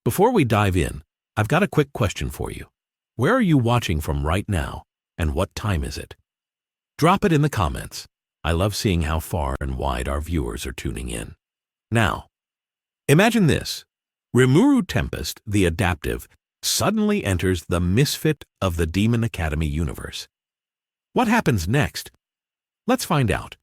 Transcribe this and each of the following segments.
Before we dive in, I've got a quick question for you. Where are you watching from right now, and what time is it? Drop it in the comments. I love seeing how far and wide our viewers are tuning in. Now, imagine this. Rimuru Tempest, the adaptive, suddenly enters the Misfit of the Demon Academy universe. What happens next? Let's find out.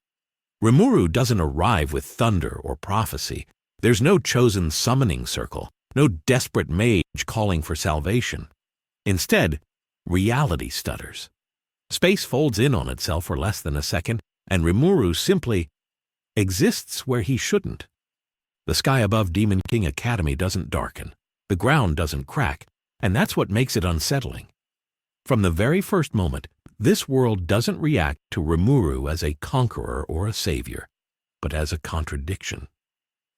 Rimuru doesn't arrive with thunder or prophecy. There's no chosen summoning circle, no desperate mage calling for salvation. Instead, reality stutters. Space folds in on itself for less than a second, and Rimuru simply exists where he shouldn't. The sky above Demon King Academy doesn't darken, the ground doesn't crack, and that's what makes it unsettling. From the very first moment, this world doesn't react to Rimuru as a conqueror or a savior, but as a contradiction.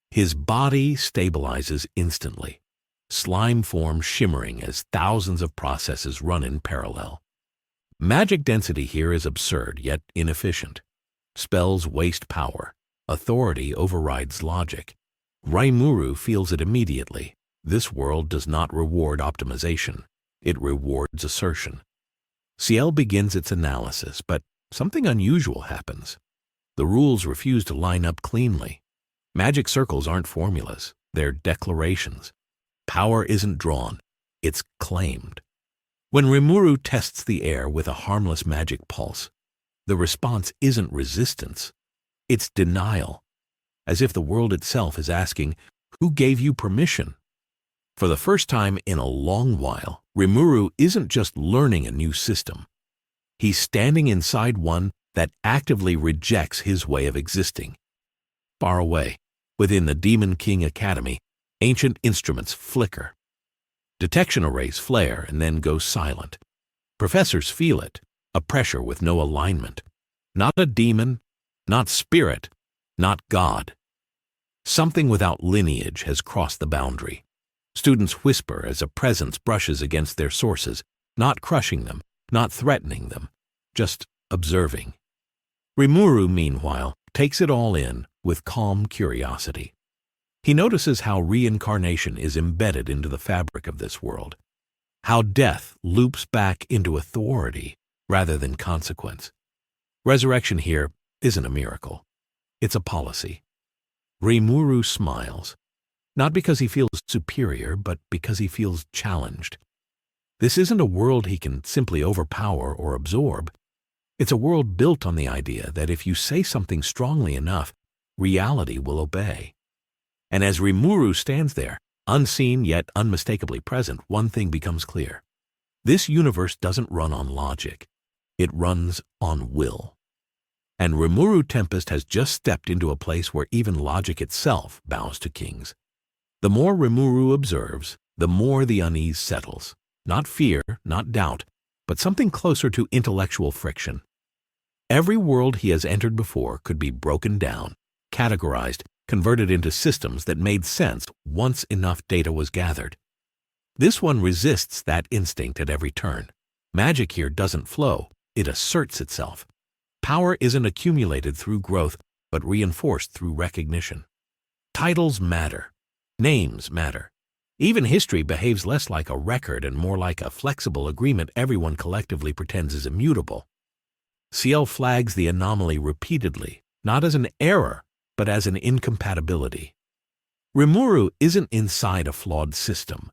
His body stabilizes instantly, slime form shimmering as thousands of processes run in parallel. Magic density here is absurd yet inefficient. Spells waste power. Authority overrides logic. Rimuru feels it immediately. This world does not reward optimization. It rewards assertion. Ciel begins its analysis, but something unusual happens. The rules refuse to line up cleanly. Magic circles aren't formulas. They're declarations. Power isn't drawn. It's claimed. When Rimuru tests the air with a harmless magic pulse, the response isn't resistance. It's denial, as if the world itself is asking, "Who gave you permission?" For the first time in a long while, Rimuru isn't just learning a new system. He's standing inside one that actively rejects his way of existing. Far away, within the Demon King Academy, ancient instruments flicker. Detection arrays flare and then go silent. Professors feel it, a pressure with no alignment. Not a demon, not spirit, not God. Something without lineage has crossed the boundary. Students whisper as a presence brushes against their sources, not crushing them, not threatening them, just observing. Rimuru, meanwhile, takes it all in with calm curiosity. He notices how reincarnation is embedded into the fabric of this world, how death loops back into authority rather than consequence. Resurrection here isn't a miracle. It's a policy. Rimuru smiles, not because he feels superior, but because he feels challenged. This isn't a world he can simply overpower or absorb. It's a world built on the idea that if you say something strongly enough, reality will obey. And as Rimuru stands there, unseen yet unmistakably present, one thing becomes clear. This universe doesn't run on logic. It runs on will. And Rimuru Tempest has just stepped into a place where even logic itself bows to kings. The more Rimuru observes, the more the unease settles. Not fear, not doubt, but something closer to intellectual friction. Every world he has entered before could be broken down, categorized, converted into systems that made sense once enough data was gathered. This one resists that instinct at every turn. Magic here doesn't flow, it asserts itself. Power isn't accumulated through growth, but reinforced through recognition. Titles matter. Names matter. Even history behaves less like a record and more like a flexible agreement everyone collectively pretends is immutable. Ciel flags the anomaly repeatedly, not as an error, but as an incompatibility. Rimuru isn't inside a flawed system.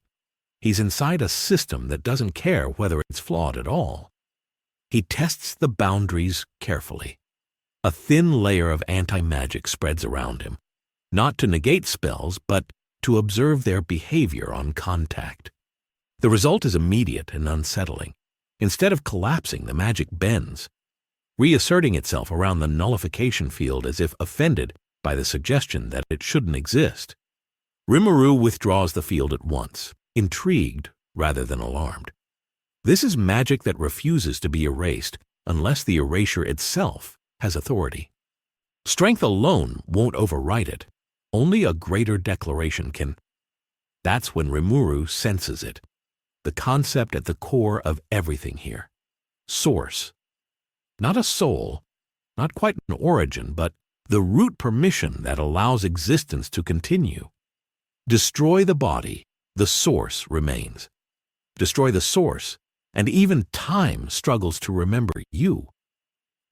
He's inside a system that doesn't care whether it's flawed at all. He tests the boundaries carefully. A thin layer of anti-magic spreads around him, not to negate spells, but to observe their behavior on contact. The result is immediate and unsettling. Instead of collapsing, the magic bends, reasserting itself around the nullification field as if offended by the suggestion that it shouldn't exist. Rimuru withdraws the field at once, intrigued rather than alarmed. This is magic that refuses to be erased unless the erasure itself has authority. Strength alone won't override it. Only a greater declaration can. That's when Rimuru senses it, the concept at the core of everything here. Source. Not a soul, not quite an origin, but the root permission that allows existence to continue. Destroy the body, The source remains. Destroy the source, and even time struggles to remember you.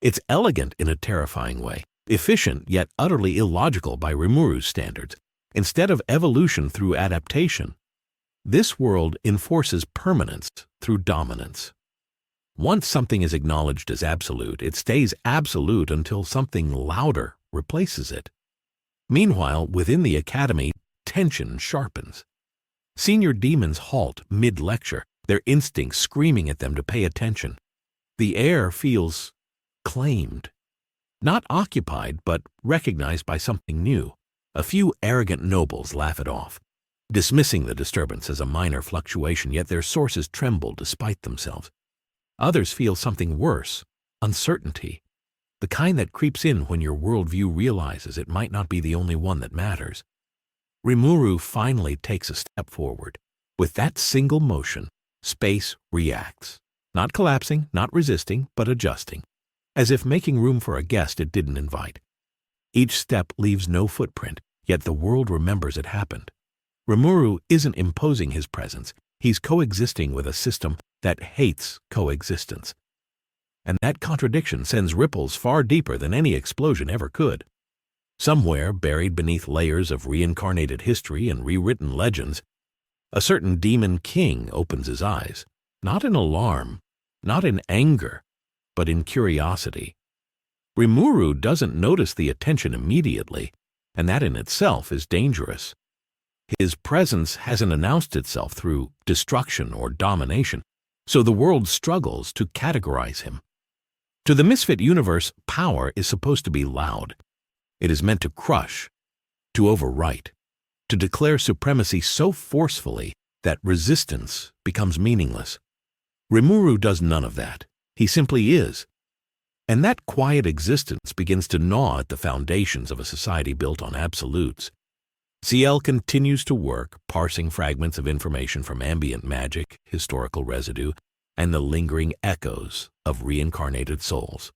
It's elegant in a terrifying way, efficient yet utterly illogical by Rimuru's standards. Instead of evolution through adaptation, this world enforces permanence through dominance. Once something is acknowledged as absolute, it stays absolute until something louder replaces it. Meanwhile, within the academy, tension sharpens. Senior demons halt mid-lecture, their instincts screaming at them to pay attention. The air feels claimed. Not occupied, but recognized by something new. A few arrogant nobles laugh it off, dismissing the disturbance as a minor fluctuation, yet their sources tremble despite themselves. Others feel something worse, uncertainty, the kind that creeps in when your worldview realizes it might not be the only one that matters. Rimuru finally takes a step forward. With that single motion, space reacts, not collapsing, not resisting, but adjusting, as if making room for a guest it didn't invite. Each step leaves no footprint, yet the world remembers it happened. Rimuru isn't imposing his presence, he's coexisting with a system that hates coexistence. And that contradiction sends ripples far deeper than any explosion ever could. Somewhere, buried beneath layers of reincarnated history and rewritten legends, a certain demon king opens his eyes, not in alarm, not in anger, but in curiosity. Rimuru doesn't notice the attention immediately, and that in itself is dangerous. His presence hasn't announced itself through destruction or domination, so the world struggles to categorize him. To the Misfit universe, power is supposed to be loud. It is meant to crush, to overwrite, to declare supremacy so forcefully that resistance becomes meaningless. Rimuru does none of that. He simply is. And that quiet existence begins to gnaw at the foundations of a society built on absolutes. CL continues to work, parsing fragments of information from ambient magic, historical residue, and the lingering echoes of reincarnated souls.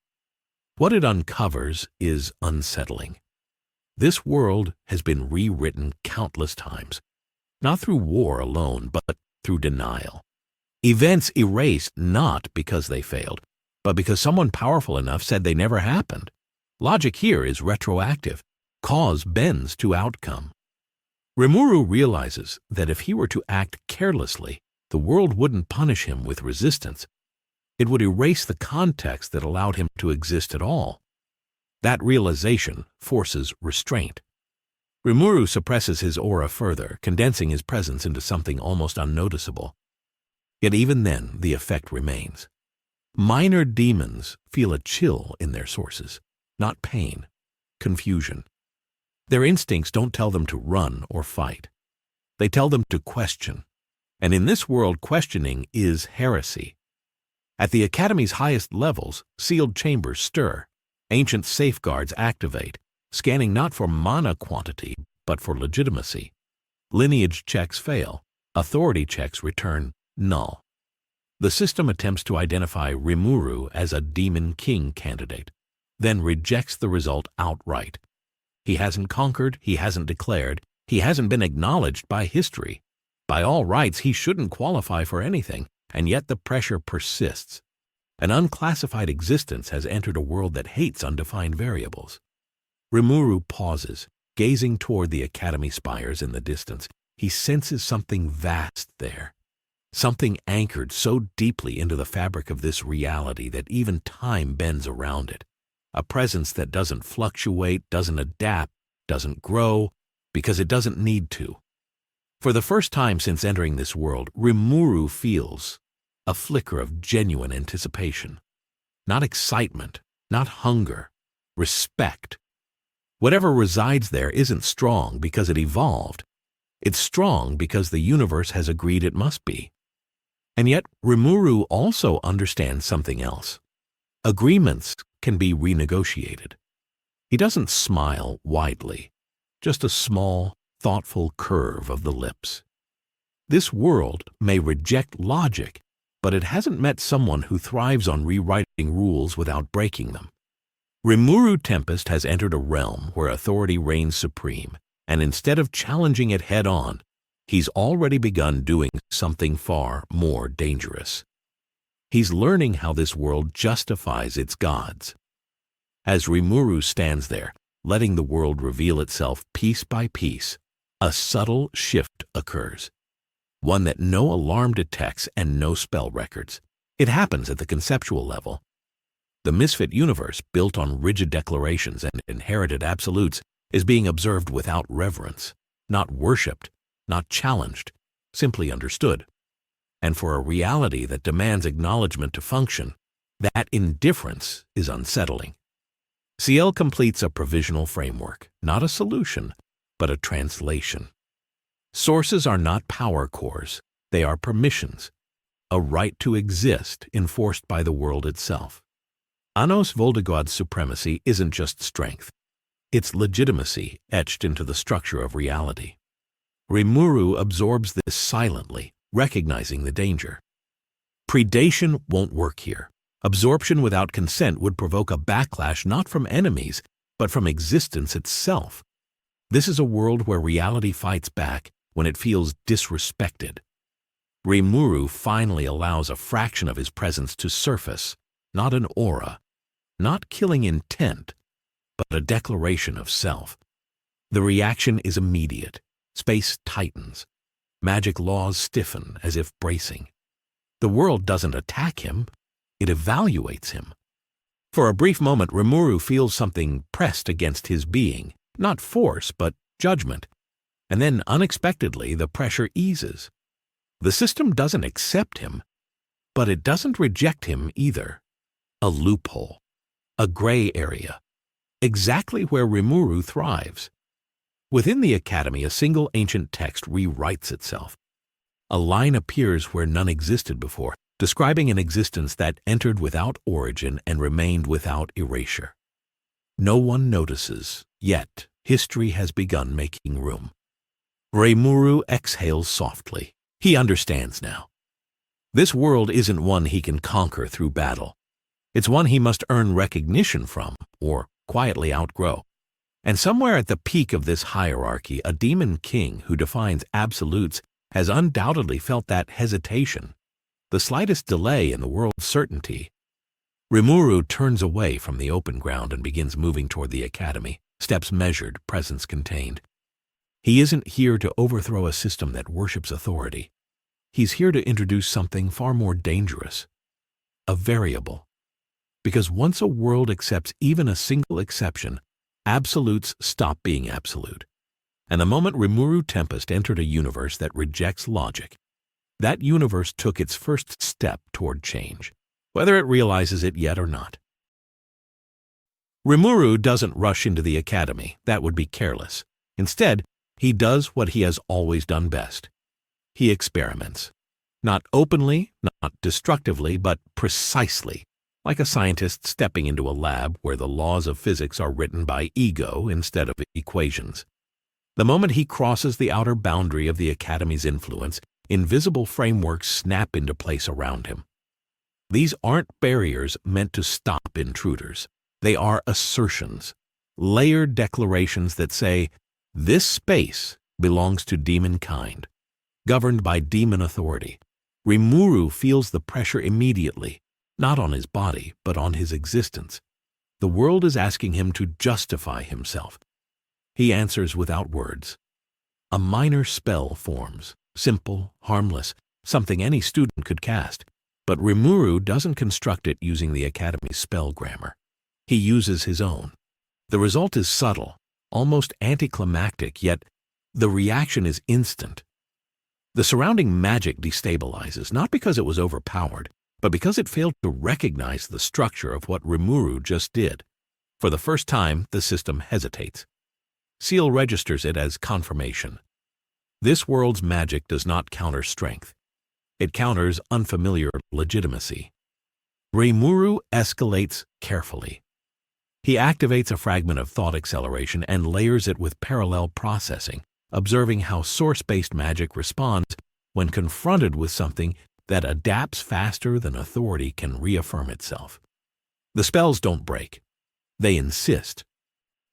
What it uncovers is unsettling. This world has been rewritten countless times, not through war alone, but through denial. Events erased not because they failed, but because someone powerful enough said they never happened. Logic here is retroactive. Cause bends to outcome. Rimuru realizes that if he were to act carelessly, the world wouldn't punish him with resistance. It would erase the context that allowed him to exist at all. That realization forces restraint. Rimuru suppresses his aura further, condensing his presence into something almost unnoticeable. Yet even then, the effect remains. Minor demons feel a chill in their sources, not pain, confusion. Their instincts don't tell them to run or fight. They tell them to question. And in this world, questioning is heresy. At the Academy's highest levels, sealed chambers stir. Ancient safeguards activate, scanning not for mana quantity, but for legitimacy. Lineage checks fail. Authority checks return null. The system attempts to identify Rimuru as a Demon King candidate, then rejects the result outright. He hasn't conquered, he hasn't declared, he hasn't been acknowledged by history. By all rights, he shouldn't qualify for anything, and yet the pressure persists. An unclassified existence has entered a world that hates undefined variables. Rimuru pauses, gazing toward the Academy spires in the distance. He senses something vast there, something anchored so deeply into the fabric of this reality that even time bends around it. A presence that doesn't fluctuate, doesn't adapt, doesn't grow, because it doesn't need to. For the first time since entering this world, Rimuru feels a flicker of genuine anticipation. Not excitement, not hunger, respect. Whatever resides there isn't strong because it evolved. It's strong because the universe has agreed it must be. And yet, Rimuru also understands something else. Agreements can be renegotiated. He doesn't smile widely, just a small, thoughtful curve of the lips. This world may reject logic, but it hasn't met someone who thrives on rewriting rules without breaking them. Rimuru Tempest has entered a realm where authority reigns supreme, and instead of challenging it head-on, he's already begun doing something far more dangerous. He's learning how this world justifies its gods. As Rimuru stands there, letting the world reveal itself piece by piece, a subtle shift occurs, one that no alarm detects and no spell records. It happens at the conceptual level. The Misfit universe, built on rigid declarations and inherited absolutes, is being observed without reverence, not worshipped, not challenged, simply understood. And for a reality that demands acknowledgement to function, that indifference is unsettling. CL completes a provisional framework, not a solution, but a translation. Sources are not power cores, they are permissions, a right to exist enforced by the world itself. Anos Voldigoad's supremacy isn't just strength, it's legitimacy etched into the structure of reality. Rimuru absorbs this silently, recognizing the danger. Predation won't work here. Absorption without consent would provoke a backlash not from enemies, but from existence itself. This is a world where reality fights back when it feels disrespected. Rimuru finally allows a fraction of his presence to surface, not an aura, not killing intent, but a declaration of self. The reaction is immediate. Space tightens. Magic laws stiffen as if bracing. The world doesn't attack him, it evaluates him. For a brief moment, Rimuru feels something pressed against his being, not force, but judgment. And then, unexpectedly, the pressure eases. The system doesn't accept him, but it doesn't reject him either. A loophole, a gray area, exactly where Rimuru thrives. Within the Academy, a single ancient text rewrites itself. A line appears where none existed before, describing an existence that entered without origin and remained without erasure. No one notices, yet history has begun making room. Rimuru exhales softly. He understands now. This world isn't one he can conquer through battle. It's one he must earn recognition from, or quietly outgrow. And somewhere at the peak of this hierarchy, a demon king who defines absolutes has undoubtedly felt that hesitation, the slightest delay in the world's certainty. Rimuru turns away from the open ground and begins moving toward the Academy, steps measured, presence contained. He isn't here to overthrow a system that worships authority. He's here to introduce something far more dangerous, a variable. Because once a world accepts even a single exception, absolutes stop being absolute. And the moment Rimuru Tempest entered a universe that rejects logic, that universe took its first step toward change, whether it realizes it yet or not. Rimuru doesn't rush into the Academy. That would be careless. Instead, he does what he has always done best. He experiments. Not openly, not destructively, but precisely, like a scientist stepping into a lab where the laws of physics are written by ego instead of equations. The moment he crosses the outer boundary of the Academy's influence, invisible frameworks snap into place around him. These aren't barriers meant to stop intruders. They are assertions, layered declarations that say, this space belongs to demon kind, governed by demon authority. Rimuru feels the pressure immediately, not on his body, but on his existence. The world is asking him to justify himself. He answers without words. A minor spell forms, simple, harmless, something any student could cast. But Rimuru doesn't construct it using the Academy's spell grammar. He uses his own. The result is subtle, almost anticlimactic, yet the reaction is instant. The surrounding magic destabilizes, not because it was overpowered, but because it failed to recognize the structure of what Rimuru just did. For the first time, the system hesitates. Seal registers it as confirmation. This world's magic does not counter strength. It counters unfamiliar legitimacy. Rimuru escalates carefully. He activates a fragment of thought acceleration and layers it with parallel processing, observing how source-based magic responds when confronted with something that adapts faster than authority can reaffirm itself. The spells don't break. They insist.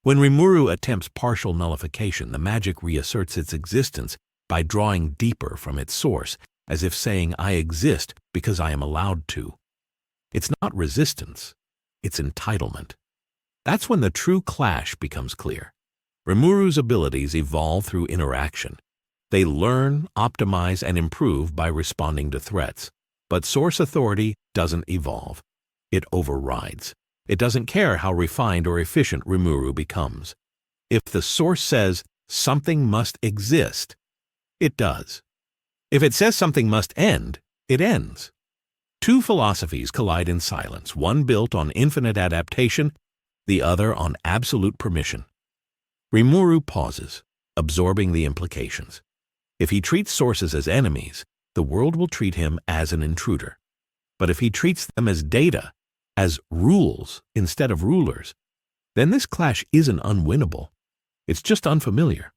When Rimuru attempts partial nullification, the magic reasserts its existence by drawing deeper from its source, as if saying, I exist because I am allowed to. It's not resistance, it's entitlement. That's when the true clash becomes clear. Rimuru's abilities evolve through interaction. They learn, optimize, and improve by responding to threats. But Source Authority doesn't evolve. It overrides. It doesn't care how refined or efficient Rimuru becomes. If the Source says something must exist, it does. If it says something must end, it ends. Two philosophies collide in silence, one built on infinite adaptation, the other on absolute permission. Rimuru pauses, absorbing the implications. If he treats sources as enemies, the world will treat him as an intruder. But if he treats them as data, as rules instead of rulers, then this clash isn't unwinnable. It's just unfamiliar.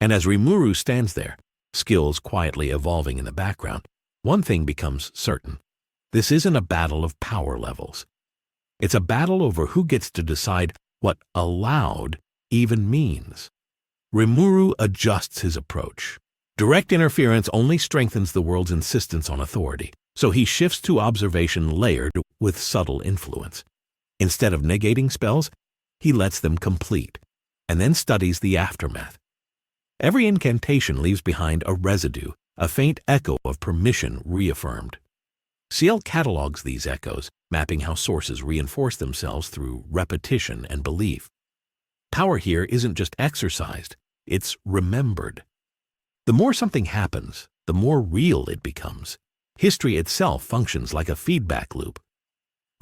And as Rimuru stands there, skills quietly evolving in the background, one thing becomes certain. This isn't a battle of power levels. It's a battle over who gets to decide what allowed even means. Rimuru adjusts his approach. Direct interference only strengthens the world's insistence on authority, so he shifts to observation layered with subtle influence. Instead of negating spells, he lets them complete, and then studies the aftermath. Every incantation leaves behind a residue, a faint echo of permission reaffirmed. Ciel catalogs these echoes, mapping how sources reinforce themselves through repetition and belief. Power here isn't just exercised, it's remembered. The more something happens, the more real it becomes. History itself functions like a feedback loop.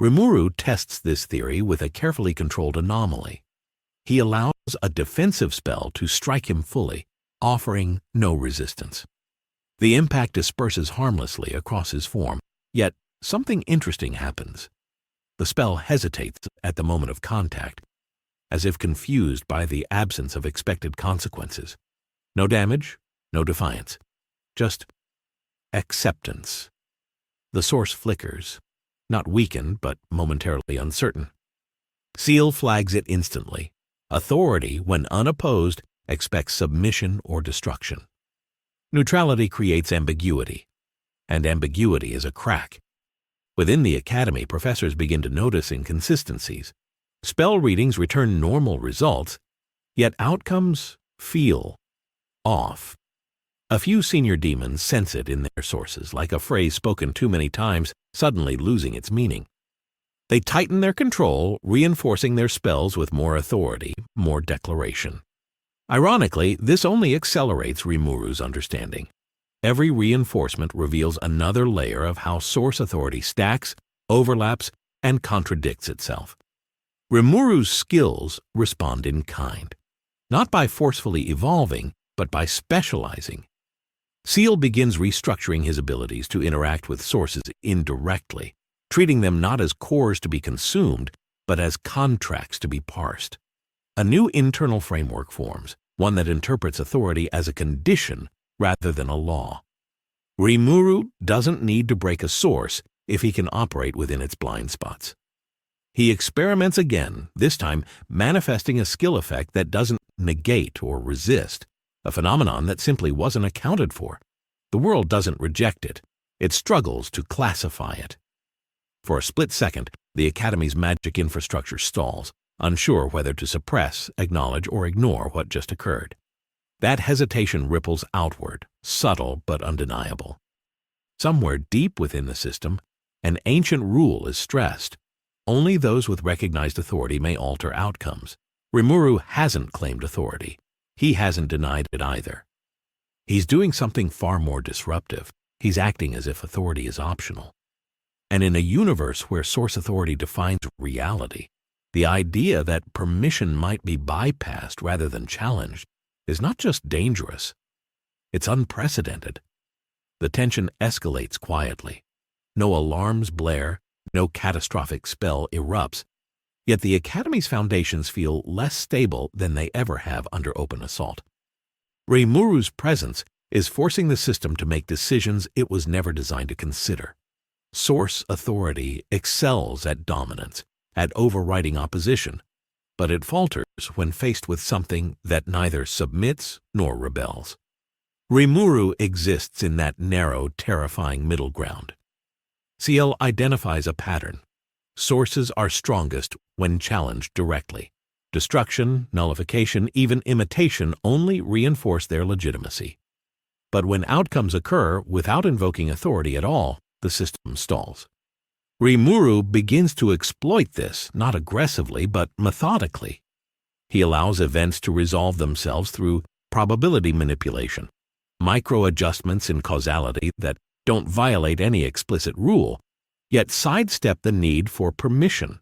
Rimuru tests this theory with a carefully controlled anomaly. He allows a defensive spell to strike him fully, offering no resistance. The impact disperses harmlessly across his form, yet something interesting happens. The spell hesitates at the moment of contact, as if confused by the absence of expected consequences. No damage, no defiance, just acceptance. The source flickers, not weakened, but momentarily uncertain. Ciel flags it instantly. Authority, when unopposed, expects submission or destruction. Neutrality creates ambiguity, and ambiguity is a crack. Within the academy, professors begin to notice inconsistencies. Spell readings return normal results, yet outcomes feel off. A few senior demons sense it in their sources, like a phrase spoken too many times, suddenly losing its meaning. They tighten their control, reinforcing their spells with more authority, more declaration. Ironically, this only accelerates Rimuru's understanding. Every reinforcement reveals another layer of how source authority stacks, overlaps, and contradicts itself. Rimuru's skills respond in kind, not by forcefully evolving, but by specializing. Ciel begins restructuring his abilities to interact with sources indirectly, treating them not as cores to be consumed, but as contracts to be parsed. A new internal framework forms, one that interprets authority as a condition rather than a law. Rimuru doesn't need to break a source if he can operate within its blind spots. He experiments again, this time manifesting a skill effect that doesn't negate or resist, a phenomenon that simply wasn't accounted for. The world doesn't reject it. It struggles to classify it. For a split second, the Academy's magic infrastructure stalls, unsure whether to suppress, acknowledge, or ignore what just occurred. That hesitation ripples outward, subtle but undeniable. Somewhere deep within the system, an ancient rule is stressed. Only those with recognized authority may alter outcomes. Rimuru hasn't claimed authority. He hasn't denied it either. He's doing something far more disruptive. He's acting as if authority is optional. And in a universe where source authority defines reality, the idea that permission might be bypassed rather than challenged is not just dangerous, it's unprecedented. The tension escalates quietly. No alarms blare, no catastrophic spell erupts, yet the Academy's foundations feel less stable than they ever have under open assault. Rimuru's presence is forcing the system to make decisions it was never designed to consider. Source authority excels at dominance, at overriding opposition, but it falters when faced with something that neither submits nor rebels. Rimuru exists in that narrow, terrifying middle ground. Ciel identifies a pattern. Sources are strongest when challenged directly. Destruction, nullification, even imitation only reinforce their legitimacy. But when outcomes occur without invoking authority at all, the system stalls. Rimuru begins to exploit this, not aggressively, but methodically. He allows events to resolve themselves through probability manipulation, micro-adjustments in causality that don't violate any explicit rule, yet sidestep the need for permission.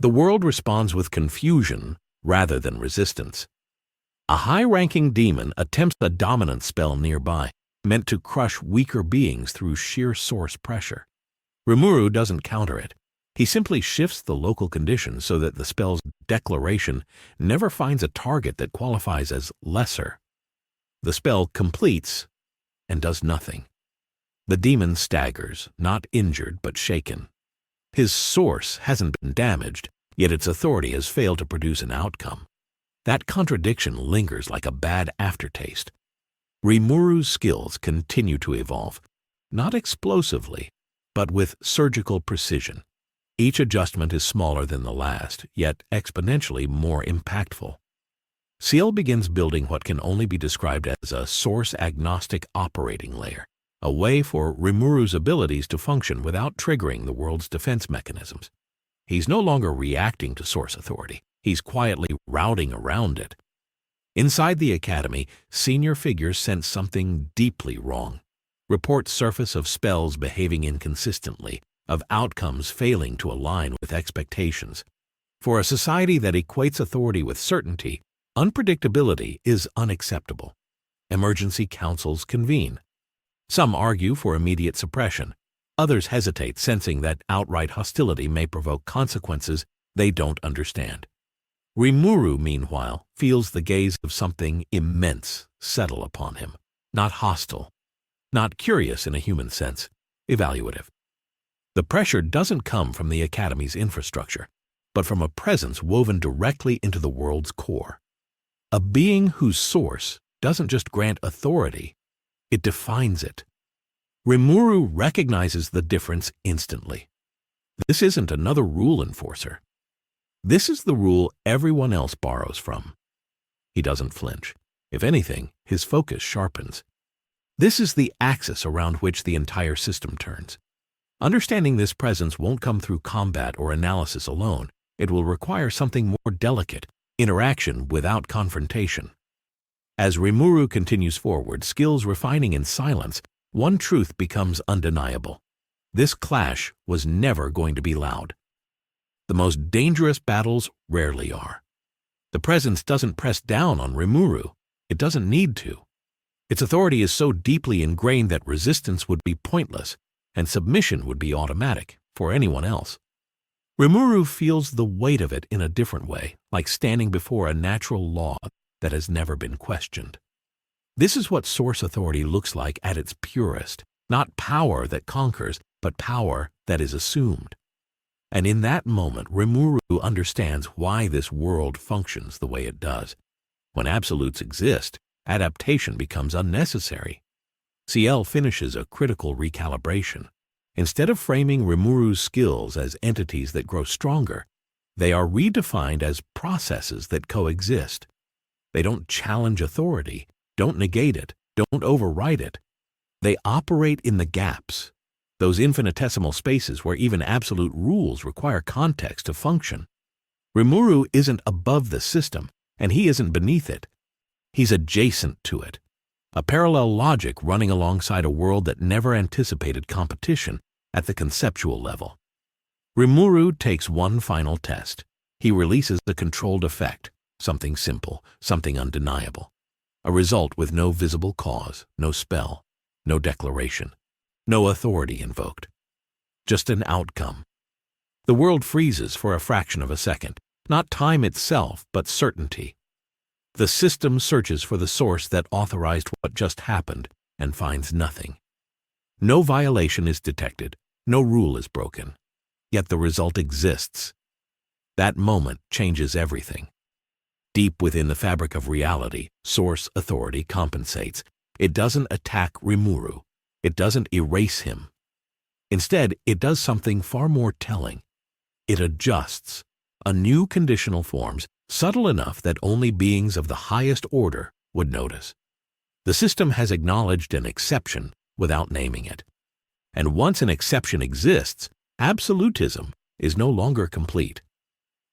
The world responds with confusion rather than resistance. A high-ranking demon attempts a dominant spell nearby, meant to crush weaker beings through sheer source pressure. Rimuru doesn't counter it. He simply shifts the local conditions so that the spell's declaration never finds a target that qualifies as lesser. The spell completes and does nothing. The demon staggers, not injured but shaken. His source hasn't been damaged, yet its authority has failed to produce an outcome. That contradiction lingers like a bad aftertaste. Rimuru's skills continue to evolve, not explosively, but with surgical precision. Each adjustment is smaller than the last, yet exponentially more impactful. Ciel begins building what can only be described as a source-agnostic operating layer, a way for Rimuru's abilities to function without triggering the world's defense mechanisms. He's no longer reacting to source authority. He's quietly routing around it. Inside the academy, senior figures sense something deeply wrong. Reports surface of spells behaving inconsistently, of outcomes failing to align with expectations. For a society that equates authority with certainty, unpredictability is unacceptable. Emergency councils convene. Some argue for immediate suppression. Others hesitate, sensing that outright hostility may provoke consequences they don't understand. Rimuru, meanwhile, feels the gaze of something immense settle upon him. Not hostile, not curious in a human sense, evaluative. The pressure doesn't come from the Academy's infrastructure, but from a presence woven directly into the world's core. A being whose source doesn't just grant authority, it defines it. Rimuru recognizes the difference instantly. This isn't another rule enforcer. This is the rule everyone else borrows from. He doesn't flinch. If anything, his focus sharpens. This is the axis around which the entire system turns. Understanding this presence won't come through combat or analysis alone. It will require something more delicate, interaction without confrontation. As Rimuru continues forward, skills refining in silence, one truth becomes undeniable. This clash was never going to be loud. The most dangerous battles rarely are. The presence doesn't press down on Rimuru. It doesn't need to. Its authority is so deeply ingrained that resistance would be pointless, and submission would be automatic for anyone else. Rimuru feels the weight of it in a different way, like standing before a natural law that has never been questioned. This is what source authority looks like at its purest, not power that conquers, but power that is assumed. And in that moment, Rimuru understands why this world functions the way it does. When absolutes exist, adaptation becomes unnecessary. Ciel finishes a critical recalibration. Instead of framing Rimuru's skills as entities that grow stronger, they are redefined as processes that coexist. They don't challenge authority, don't negate it, don't override it. They operate in the gaps, those infinitesimal spaces where even absolute rules require context to function. Rimuru isn't above the system, and he isn't beneath it. He's adjacent to it, a parallel logic running alongside a world that never anticipated competition at the conceptual level. Rimuru takes one final test. He releases a controlled effect, something simple, something undeniable. A result with no visible cause, no spell, no declaration, no authority invoked. Just an outcome. The world freezes for a fraction of a second, not time itself, but certainty. The system searches for the source that authorized what just happened and finds nothing. No violation is detected, no rule is broken, yet the result exists. That moment changes everything. Deep within the fabric of reality, source authority compensates, It doesn't attack Rimuru. It doesn't erase him. Instead, it does something far more telling. It adjusts. A new conditional forms, subtle enough that only beings of the highest order would notice. The system has acknowledged an exception without naming it. And once an exception exists, absolutism is no longer complete.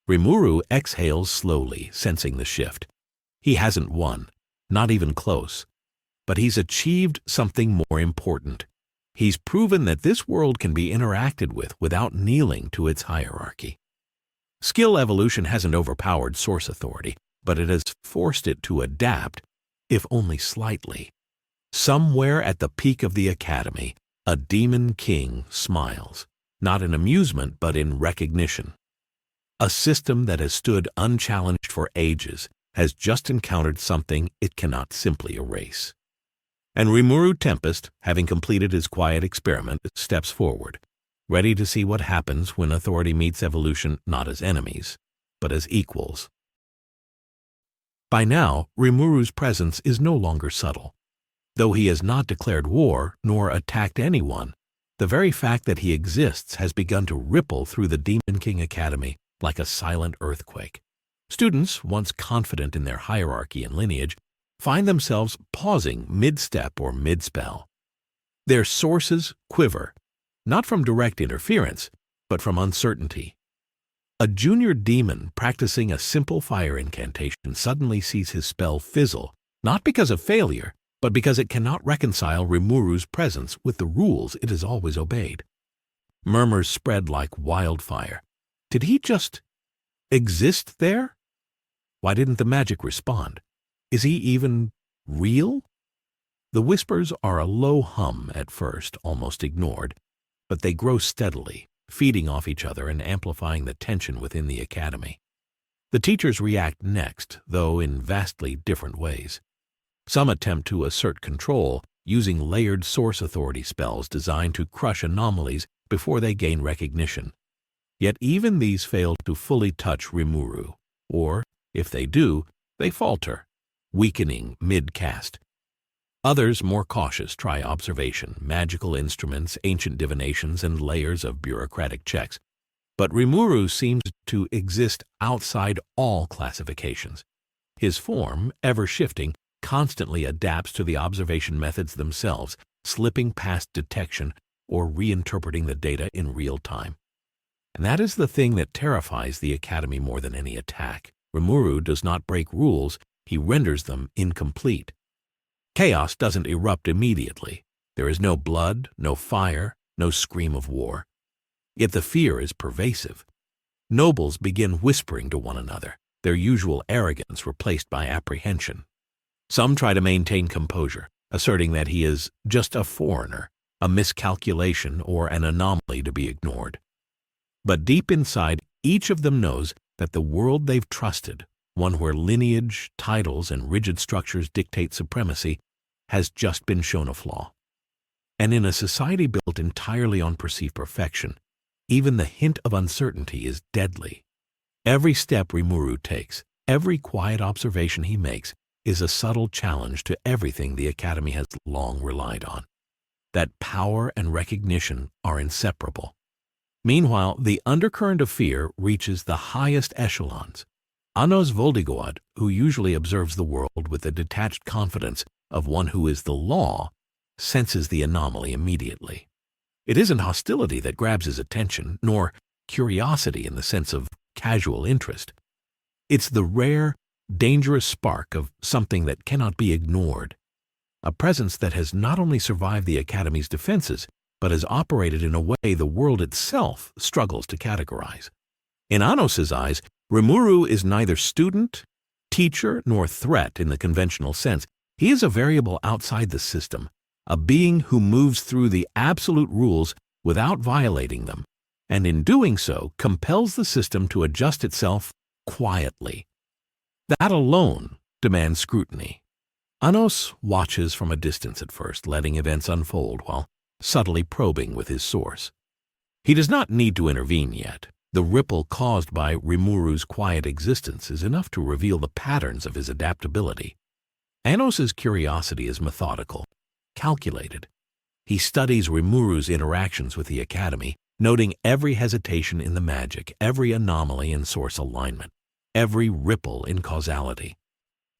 Rimuru exhales slowly, sensing the shift. He hasn't won, not even close. But he's achieved something more important. He's proven that this world can be interacted with without kneeling to its hierarchy. Skill evolution hasn't overpowered source authority, but it has forced it to adapt, if only slightly. Somewhere at the peak of the academy, a Demon King smiles, not in amusement but in recognition. A system that has stood unchallenged for ages has just encountered something it cannot simply erase. And Rimuru Tempest, having completed his quiet experiment, steps forward, ready to see what happens when authority meets evolution not as enemies, but as equals. By now, Rimuru's presence is no longer subtle. Though he has not declared war nor attacked anyone, the very fact that he exists has begun to ripple through the Demon King Academy like a silent earthquake. Students, once confident in their hierarchy and lineage, find themselves pausing mid-step or mid-spell. Their sources quiver, not from direct interference, but from uncertainty. A junior demon practicing a simple fire incantation suddenly sees his spell fizzle, not because of failure, but because it cannot reconcile Rimuru's presence with the rules it has always obeyed. Murmurs spread like wildfire. Did he just exist there? Why didn't the magic respond? Is he even real? The whispers are a low hum at first, almost ignored, but they grow steadily, feeding off each other and amplifying the tension within the academy. The teachers react next, though in vastly different ways. Some attempt to assert control, using layered source authority spells designed to crush anomalies before they gain recognition. Yet even these fail to fully touch Rimuru, or, if they do, they falter, weakening mid-cast. Others, more cautious, try observation, magical instruments, ancient divinations, and layers of bureaucratic checks. But Rimuru seems to exist outside all classifications. His form, ever shifting, constantly adapts to the observation methods themselves, slipping past detection or reinterpreting the data in real time. And that is the thing that terrifies the Academy more than any attack. Rimuru does not break rules, he renders them incomplete. Chaos doesn't erupt immediately. There is no blood, no fire, no scream of war. Yet the fear is pervasive. Nobles begin whispering to one another, their usual arrogance replaced by apprehension. Some try to maintain composure, asserting that he is just a foreigner, a miscalculation, or an anomaly to be ignored. But deep inside, each of them knows that the world they've trusted, one where lineage, titles, and rigid structures dictate supremacy, has just been shown a flaw. And in a society built entirely on perceived perfection, even the hint of uncertainty is deadly. Every step Rimuru takes, every quiet observation he makes, is a subtle challenge to everything the Academy has long relied on. That power and recognition are inseparable. Meanwhile, the undercurrent of fear reaches the highest echelons. Anos Voldigoad, who usually observes the world with the detached confidence of one who is the law, senses the anomaly immediately. It isn't hostility that grabs his attention, nor curiosity in the sense of casual interest. It's the rare, dangerous spark of something that cannot be ignored, a presence that has not only survived the Academy's defenses, but has operated in a way the world itself struggles to categorize. In Anos's eyes, Rimuru is neither student, teacher, nor threat in the conventional sense. He is a variable outside the system, a being who moves through the absolute rules without violating them, and in doing so compels the system to adjust itself quietly. That alone demands scrutiny. Anos watches from a distance at first, letting events unfold while subtly probing with his source. He does not need to intervene yet. The ripple caused by Rimuru's quiet existence is enough to reveal the patterns of his adaptability. Anos's curiosity is methodical, calculated. He studies Rimuru's interactions with the Academy, noting every hesitation in the magic, every anomaly in source alignment, every ripple in causality.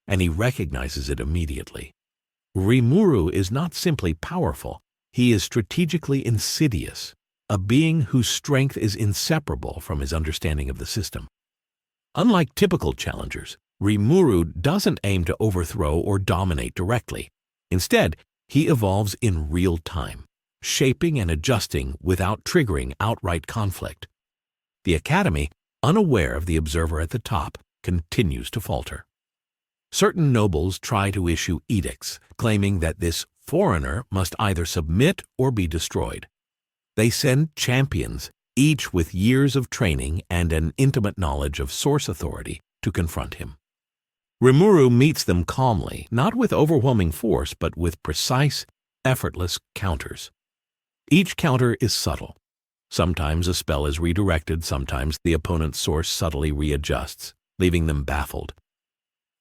And he recognizes it immediately. Rimuru is not simply powerful, he is strategically insidious, a being whose strength is inseparable from his understanding of the system. Unlike typical challengers, Rimuru doesn't aim to overthrow or dominate directly. Instead, he evolves in real time, shaping and adjusting without triggering outright conflict. The Academy, unaware of the observer at the top, continues to falter. Certain nobles try to issue edicts, claiming that this foreigner must either submit or be destroyed. They send champions, each with years of training and an intimate knowledge of source authority, to confront him. Rimuru meets them calmly, not with overwhelming force, but with precise, effortless counters. Each counter is subtle. Sometimes a spell is redirected, sometimes the opponent's source subtly readjusts, leaving them baffled.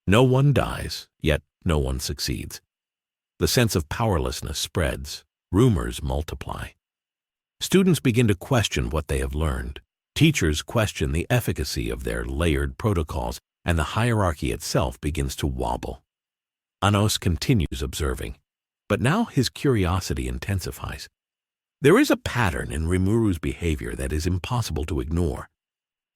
No one dies, yet no one succeeds. The sense of powerlessness spreads, rumors multiply. Students begin to question what they have learned. Teachers question the efficacy of their layered protocols, and the hierarchy itself begins to wobble. Anos continues observing, but now his curiosity intensifies. There is a pattern in Rimuru's behavior that is impossible to ignore.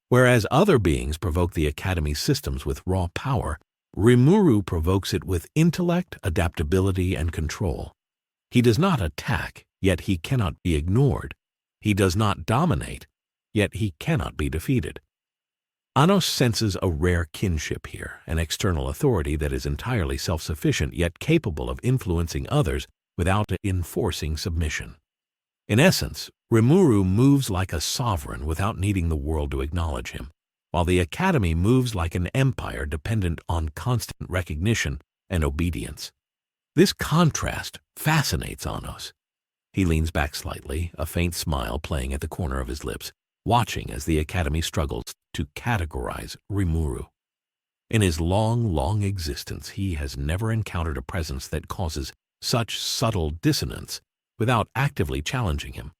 Whereas other beings provoke the Academy's systems with raw power, Rimuru provokes it with intellect, adaptability, and control. He does not attack, yet he cannot be ignored. He does not dominate, yet he cannot be defeated. Anos senses a rare kinship here, an external authority that is entirely self-sufficient yet capable of influencing others without enforcing submission. In essence, Rimuru moves like a sovereign without needing the world to acknowledge him, while the Academy moves like an empire dependent on constant recognition and obedience. This contrast fascinates Anos. He leans back slightly, a faint smile playing at the corner of his lips, watching as the Academy struggles to categorize Rimuru. In his long existence, he has never encountered a presence that causes such subtle dissonance without actively challenging him.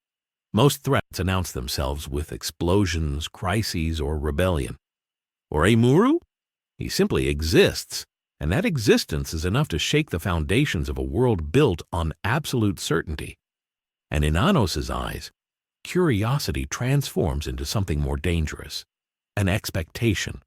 Most threats announce themselves with explosions, crises, or rebellion. For Rimuru, he simply exists, and that existence is enough to shake the foundations of a world built on absolute certainty. And in Anos's eyes, curiosity transforms into something more dangerous, an expectation.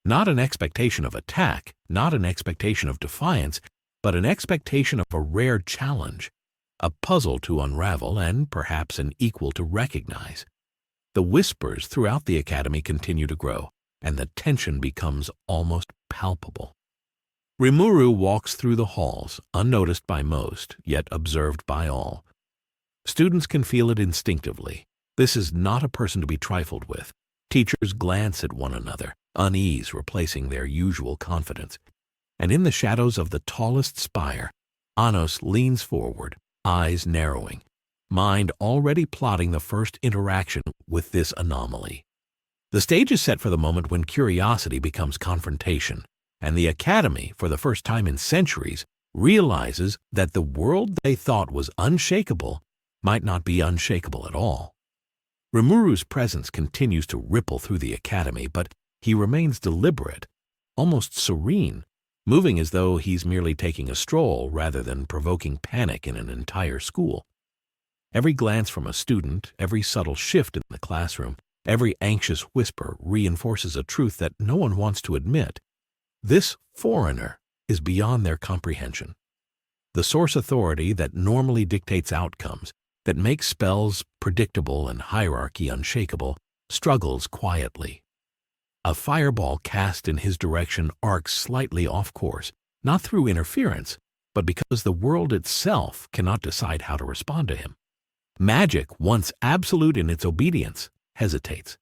Not an expectation of attack, not an expectation of defiance, but an expectation of a rare challenge, a puzzle to unravel, and perhaps an equal to recognize. The whispers throughout the Academy continue to grow, and the tension becomes almost palpable. Rimuru walks through the halls, unnoticed by most, yet observed by all. Students can feel it instinctively. This is not a person to be trifled with. Teachers glance at one another, unease replacing their usual confidence. And in the shadows of the tallest spire, Anos leans forward, eyes narrowing, mind already plotting the first interaction with this anomaly. The stage is set for the moment when curiosity becomes confrontation, and the Academy, for the first time in centuries, realizes that the world they thought was unshakable might not be unshakable at all. Rimuru's presence continues to ripple through the Academy, but he remains deliberate, almost serene, moving as though he's merely taking a stroll rather than provoking panic in an entire school. Every glance from a student, every subtle shift in the classroom, every anxious whisper reinforces a truth that no one wants to admit. This foreigner is beyond their comprehension. The source authority that normally dictates outcomes, that makes spells predictable and hierarchy unshakable, struggles quietly. A fireball cast in his direction arcs slightly off course, not through interference, but because the world itself cannot decide how to respond to him. Magic, once absolute in its obedience, hesitates.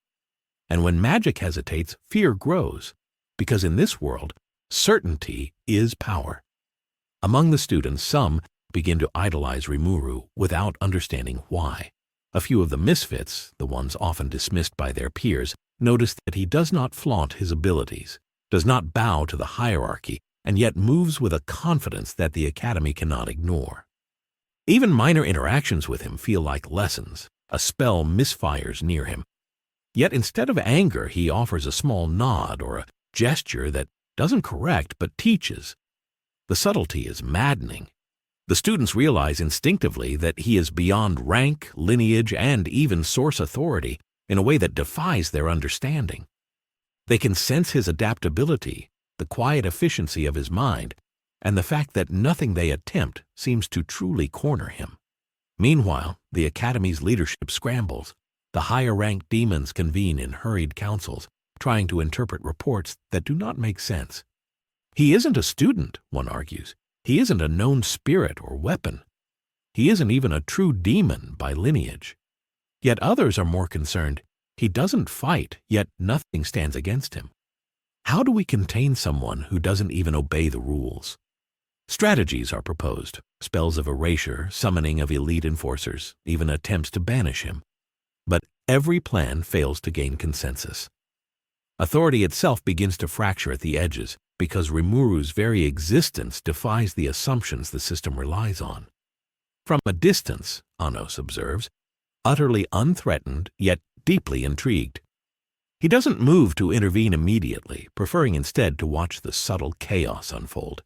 And when magic hesitates, fear grows, because in this world, certainty is power. Among the students, some begin to idolize Rimuru without understanding why. A few of the misfits, the ones often dismissed by their peers, notice that he does not flaunt his abilities, does not bow to the hierarchy, and yet moves with a confidence that the Academy cannot ignore. Even minor interactions with him feel like lessons. A spell misfires near him. Yet instead of anger, he offers a small nod or a gesture that doesn't correct but teaches. The subtlety is maddening. The students realize instinctively that he is beyond rank, lineage, and even source authority in a way that defies their understanding. They can sense his adaptability, the quiet efficiency of his mind, and the fact that nothing they attempt seems to truly corner him. Meanwhile, the Academy's leadership scrambles. The higher-ranked demons convene in hurried councils, trying to interpret reports that do not make sense. He isn't a student, one argues. He isn't a known spirit or weapon. He isn't even a true demon by lineage. Yet others are more concerned. He doesn't fight, yet nothing stands against him. How do we contain someone who doesn't even obey the rules? Strategies are proposed, spells of erasure, summoning of elite enforcers, even attempts to banish him. But every plan fails to gain consensus. Authority itself begins to fracture at the edges because Rimuru's very existence defies the assumptions the system relies on. From a distance, Anos observes, utterly unthreatened yet deeply intrigued. He doesn't move to intervene immediately, preferring instead to watch the subtle chaos unfold.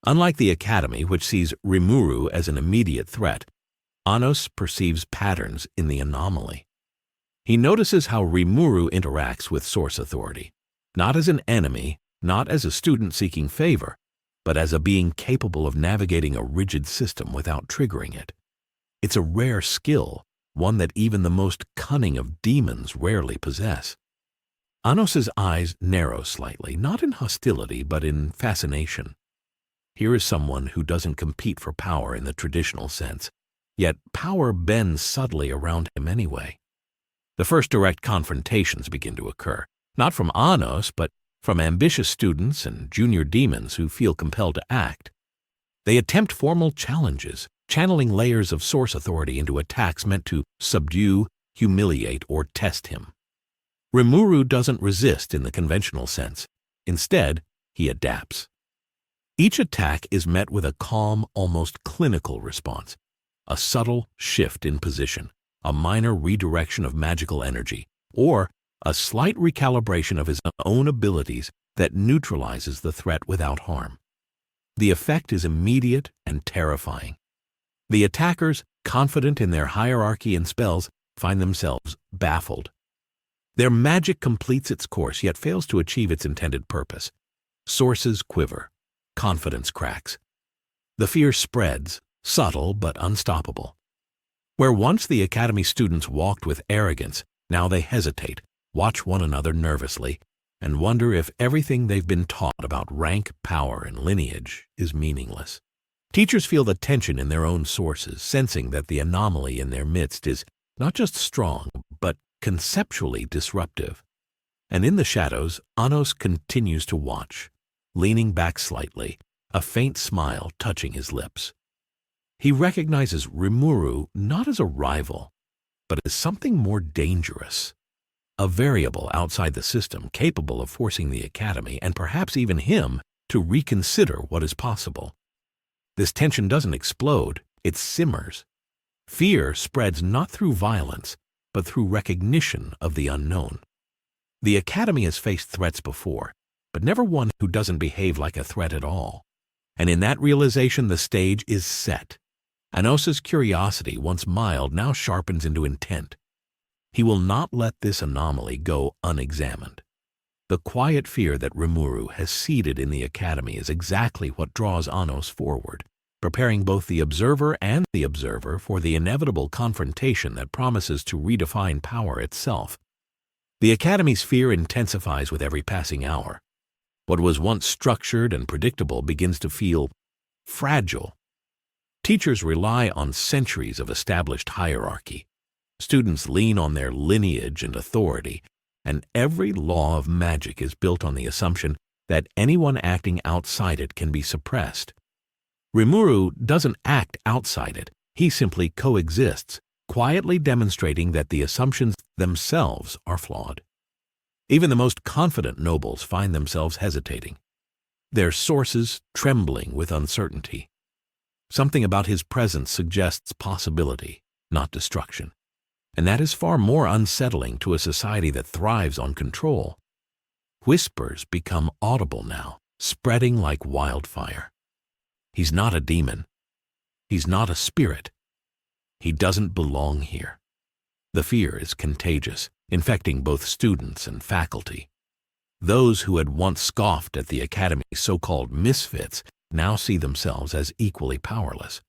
Unlike the Academy, which sees Rimuru as an immediate threat, Anos perceives patterns in the anomaly. He notices how Rimuru interacts with source authority, not as an enemy, not as a student seeking favor, but as a being capable of navigating a rigid system without triggering it. It's a rare skill, one that even the most cunning of demons rarely possess. Anos's eyes narrow slightly, not in hostility, but in fascination. Here is someone who doesn't compete for power in the traditional sense, yet power bends subtly around him anyway. The first direct confrontations begin to occur, not from Anos, but from ambitious students and junior demons who feel compelled to act. They attempt formal challenges, channeling layers of source authority into attacks meant to subdue, humiliate, or test him. Rimuru doesn't resist in the conventional sense. Instead, he adapts. Each attack is met with a calm, almost clinical response, a subtle shift in position, a minor redirection of magical energy, or a slight recalibration of his own abilities that neutralizes the threat without harm. The effect is immediate and terrifying. The attackers, confident in their hierarchy and spells, find themselves baffled. Their magic completes its course yet fails to achieve its intended purpose. Sources quiver. Confidence cracks. The fear spreads, subtle but unstoppable. Where once the Academy students walked with arrogance, now they hesitate, watch one another nervously, and wonder if everything they've been taught about rank, power, and lineage is meaningless. Teachers feel the tension in their own sources, sensing that the anomaly in their midst is not just strong, but conceptually disruptive. And in the shadows, Anos continues to watch, leaning back slightly, a faint smile touching his lips. He recognizes Rimuru not as a rival, but as something more dangerous, a variable outside the system capable of forcing the Academy and perhaps even him to reconsider what is possible. This tension doesn't explode, it simmers. Fear spreads not through violence, but through recognition of the unknown. The Academy has faced threats before, but never one who doesn't behave like a threat at all. And in that realization, the stage is set. Anos's curiosity, once mild, now sharpens into intent. He will not let this anomaly go unexamined. The quiet fear that Rimuru has seeded in the Academy is exactly what draws Anos forward, preparing both the observer and the observer for the inevitable confrontation that promises to redefine power itself. The Academy's fear intensifies with every passing hour. What was once structured and predictable begins to feel fragile. Teachers rely on centuries of established hierarchy. Students lean on their lineage and authority, and every law of magic is built on the assumption that anyone acting outside it can be suppressed. Rimuru doesn't act outside it, he simply coexists, quietly demonstrating that the assumptions themselves are flawed. Even the most confident nobles find themselves hesitating. their sources trembling with uncertainty. Something about his presence suggests possibility, not destruction. And that is far more unsettling to a society that thrives on control. Whispers become audible now, spreading like wildfire. He's not a demon. He's not a spirit. He doesn't belong here. The fear is contagious, infecting both students and faculty. Those who had once scoffed at the Academy's so-called misfits now see themselves as equally powerless.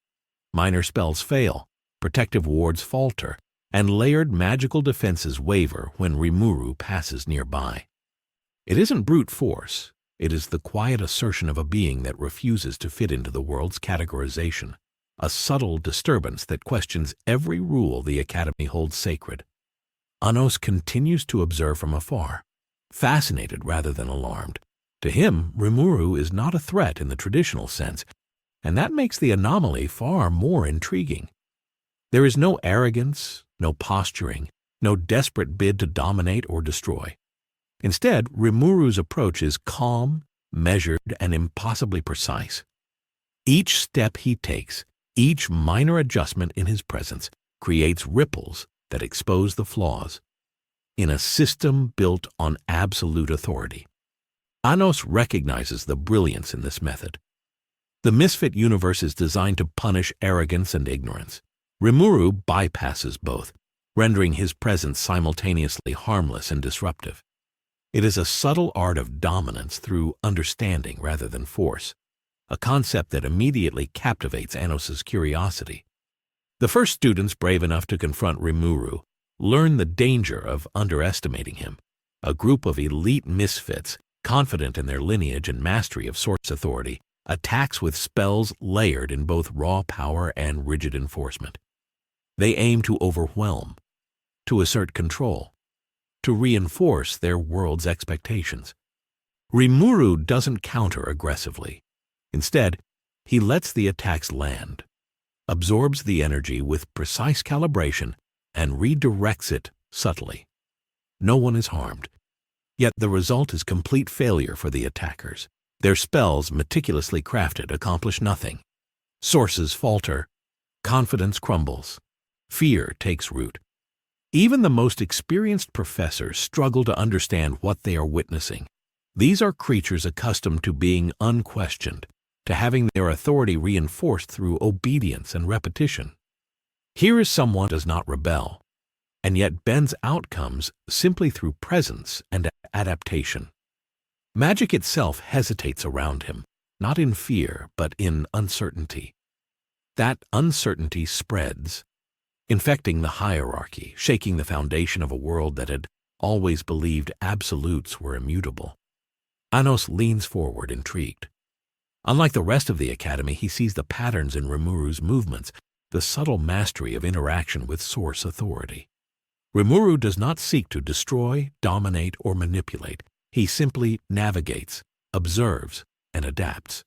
Minor spells fail, protective wards falter, and layered magical defenses waver when Rimuru passes nearby. It isn't brute force. It is the quiet assertion of a being that refuses to fit into the world's categorization, a subtle disturbance that questions every rule the Academy holds sacred. Anos continues to observe from afar, fascinated rather than alarmed. To him, Rimuru is not a threat in the traditional sense, and that makes the anomaly far more intriguing. There is no arrogance, no posturing, no desperate bid to dominate or destroy. Instead, Rimuru's approach is calm, measured, and impossibly precise. Each step he takes, each minor adjustment in his presence, creates ripples that expose the flaws in a system built on absolute authority. Anos recognizes the brilliance in this method. The Misfit universe is designed to punish arrogance and ignorance. Rimuru bypasses both, rendering his presence simultaneously harmless and disruptive. It is a subtle art of dominance through understanding rather than force, a concept that immediately captivates Anos's curiosity. The first students brave enough to confront Rimuru learn the danger of underestimating him. A group of elite misfits, confident in their lineage and mastery of source authority, attacks with spells layered in both raw power and rigid enforcement. They aim to overwhelm, to assert control, to reinforce their world's expectations. Rimuru doesn't counter aggressively. Instead, he lets the attacks land, absorbs the energy with precise calibration, and redirects it subtly. No one is harmed, yet the result is complete failure for the attackers. Their spells, meticulously crafted, accomplish nothing. Sources falter, confidence crumbles, fear takes root. Even the most experienced professors struggle to understand what they are witnessing. These are creatures accustomed to being unquestioned, to having their authority reinforced through obedience and repetition. Here is someone who does not rebel, and yet bends outcomes simply through presence and adaptation. Magic itself hesitates around him, not in fear, but in uncertainty. That uncertainty spreads, infecting the hierarchy, shaking the foundation of a world that had always believed absolutes were immutable. Anos leans forward, intrigued. Unlike the rest of the Academy, he sees the patterns in Rimuru's movements, the subtle mastery of interaction with source authority. Rimuru does not seek to destroy, dominate, or manipulate. He simply navigates, observes, and adapts.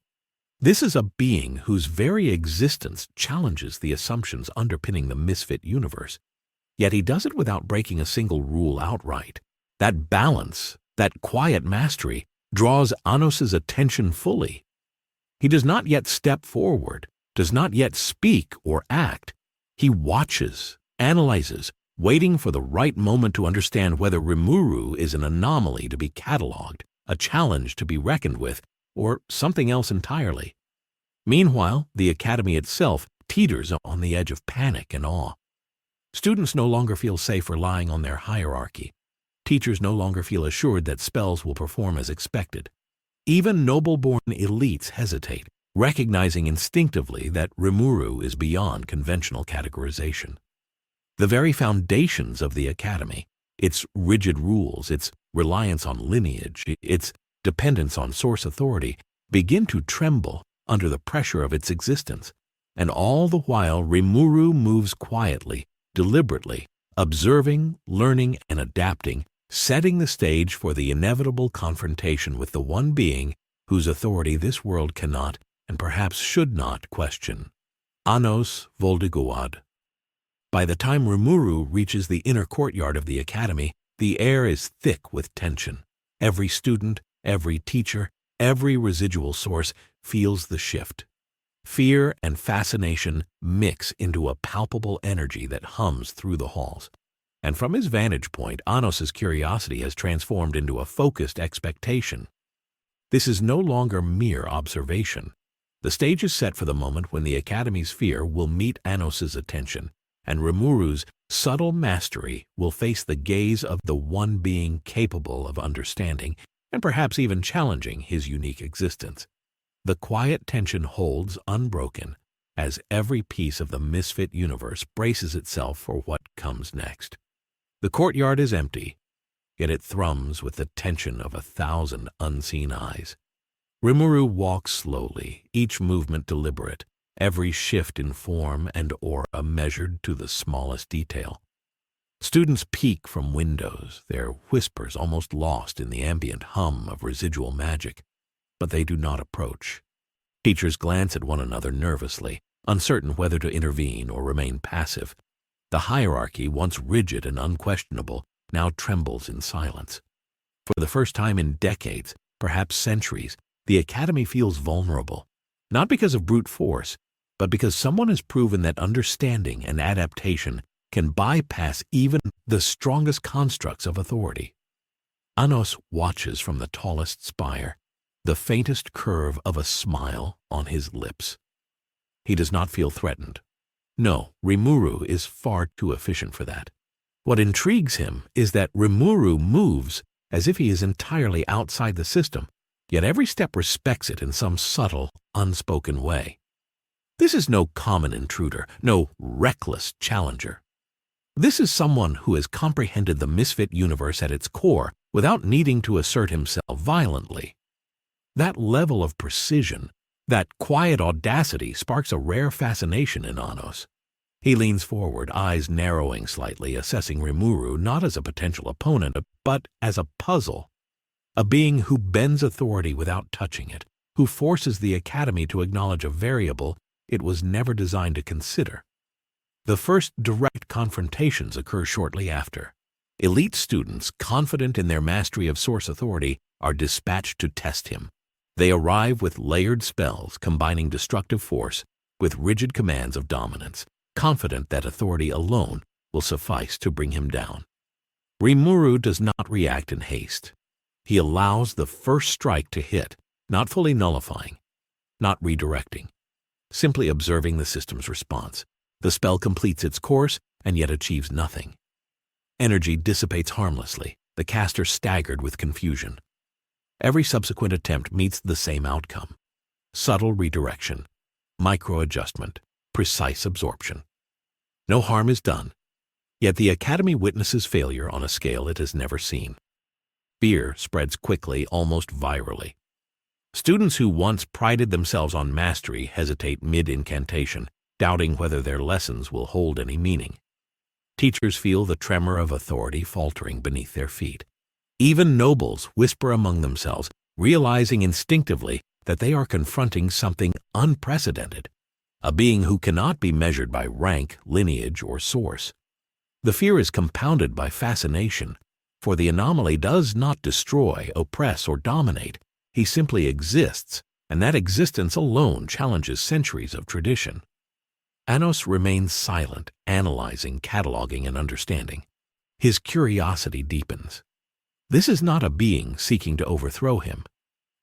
This is a being whose very existence challenges the assumptions underpinning the Misfit universe. Yet he does it without breaking a single rule outright. That balance, that quiet mastery, draws Anos's attention fully. He does not yet step forward, does not yet speak or act. He watches, analyzes, waiting for the right moment to understand whether Rimuru is an anomaly to be catalogued, a challenge to be reckoned with, or something else entirely. Meanwhile, the Academy itself teeters on the edge of panic and awe. Students no longer feel safe relying on their hierarchy. Teachers no longer feel assured that spells will perform as expected. Even noble-born elites hesitate, recognizing instinctively that Rimuru is beyond conventional categorization. The very foundations of the Academy, its rigid rules, its reliance on lineage, its dependence on source authority, begin to tremble under the pressure of its existence. And all the while, Rimuru moves quietly, deliberately, observing, learning, and adapting, setting the stage for the inevitable confrontation with the one being whose authority this world cannot and perhaps should not question. Anos Voldigoad. By the time Rimuru reaches the inner courtyard of the Academy, the air is thick with tension. Every student, every teacher, Every residual source feels the shift. Fear and fascination mix into a palpable energy that hums through the halls. And from his vantage point, Anos's curiosity has transformed into a focused expectation. This is no longer mere observation. The stage is set for the moment when the Academy's fear will meet Anos's attention, and Rimuru's subtle mastery will face the gaze of the one being capable of understanding and perhaps even challenging his unique existence. The quiet tension holds unbroken as every piece of the Misfit universe braces itself for what comes next. The courtyard is empty, yet it thrums with the tension of 1,000 unseen eyes. Rimuru walks slowly, each movement deliberate, every shift in form and aura measured to the smallest detail. Students peek from windows, their whispers almost lost in the ambient hum of residual magic, but they do not approach. Teachers glance at one another nervously, uncertain whether to intervene or remain passive. The hierarchy, once rigid and unquestionable, now trembles in silence. For the first time in decades, perhaps centuries, the Academy feels vulnerable, not because of brute force, but because someone has proven that understanding and adaptation can bypass even the strongest constructs of authority. Anos watches from the tallest spire, the faintest curve of a smile on his lips. He does not feel threatened. No, Rimuru is far too efficient for that. What intrigues him is that Rimuru moves as if he is entirely outside the system, yet every step respects it in some subtle, unspoken way. This is no common intruder, no reckless challenger. This is someone who has comprehended the Misfit universe at its core without needing to assert himself violently. That level of precision, that quiet audacity sparks a rare fascination in Anos. He leans forward, eyes narrowing slightly, assessing Rimuru not as a potential opponent, but as a puzzle. A being who bends authority without touching it, who forces the Academy to acknowledge a variable it was never designed to consider. The first direct confrontations occur shortly after. Elite students, confident in their mastery of source authority, are dispatched to test him. They arrive with layered spells combining destructive force with rigid commands of dominance, confident that authority alone will suffice to bring him down. Rimuru does not react in haste. He allows the first strike to hit, not fully nullifying, not redirecting, simply observing the system's response. The spell completes its course and yet achieves nothing. Energy dissipates harmlessly, the caster staggered with confusion. Every subsequent attempt meets the same outcome. Subtle redirection, micro-adjustment, precise absorption. No harm is done, yet the Academy witnesses failure on a scale it has never seen. Fear spreads quickly, almost virally. Students who once prided themselves on mastery hesitate mid-incantation, doubting whether their lessons will hold any meaning. Teachers feel the tremor of authority faltering beneath their feet. Even nobles whisper among themselves, realizing instinctively that they are confronting something unprecedented, a being who cannot be measured by rank, lineage, or source. The fear is compounded by fascination, for the anomaly does not destroy, oppress, or dominate. He simply exists, and that existence alone challenges centuries of tradition. Anos remains silent, analyzing, cataloging, and understanding. His curiosity deepens. This is not a being seeking to overthrow him.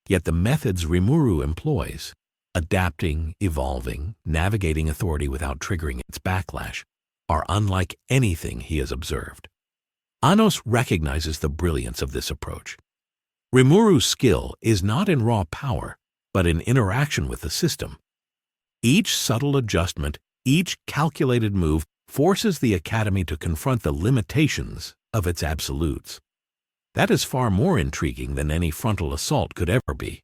Yet the methods Rimuru employs, adapting, evolving, navigating authority without triggering its backlash, are unlike anything he has observed. Anos recognizes the brilliance of this approach. Rimuru's skill is not in raw power, but in interaction with the system. Each subtle adjustment, each calculated move forces the Academy to confront the limitations of its absolutes. That is far more intriguing than any frontal assault could ever be.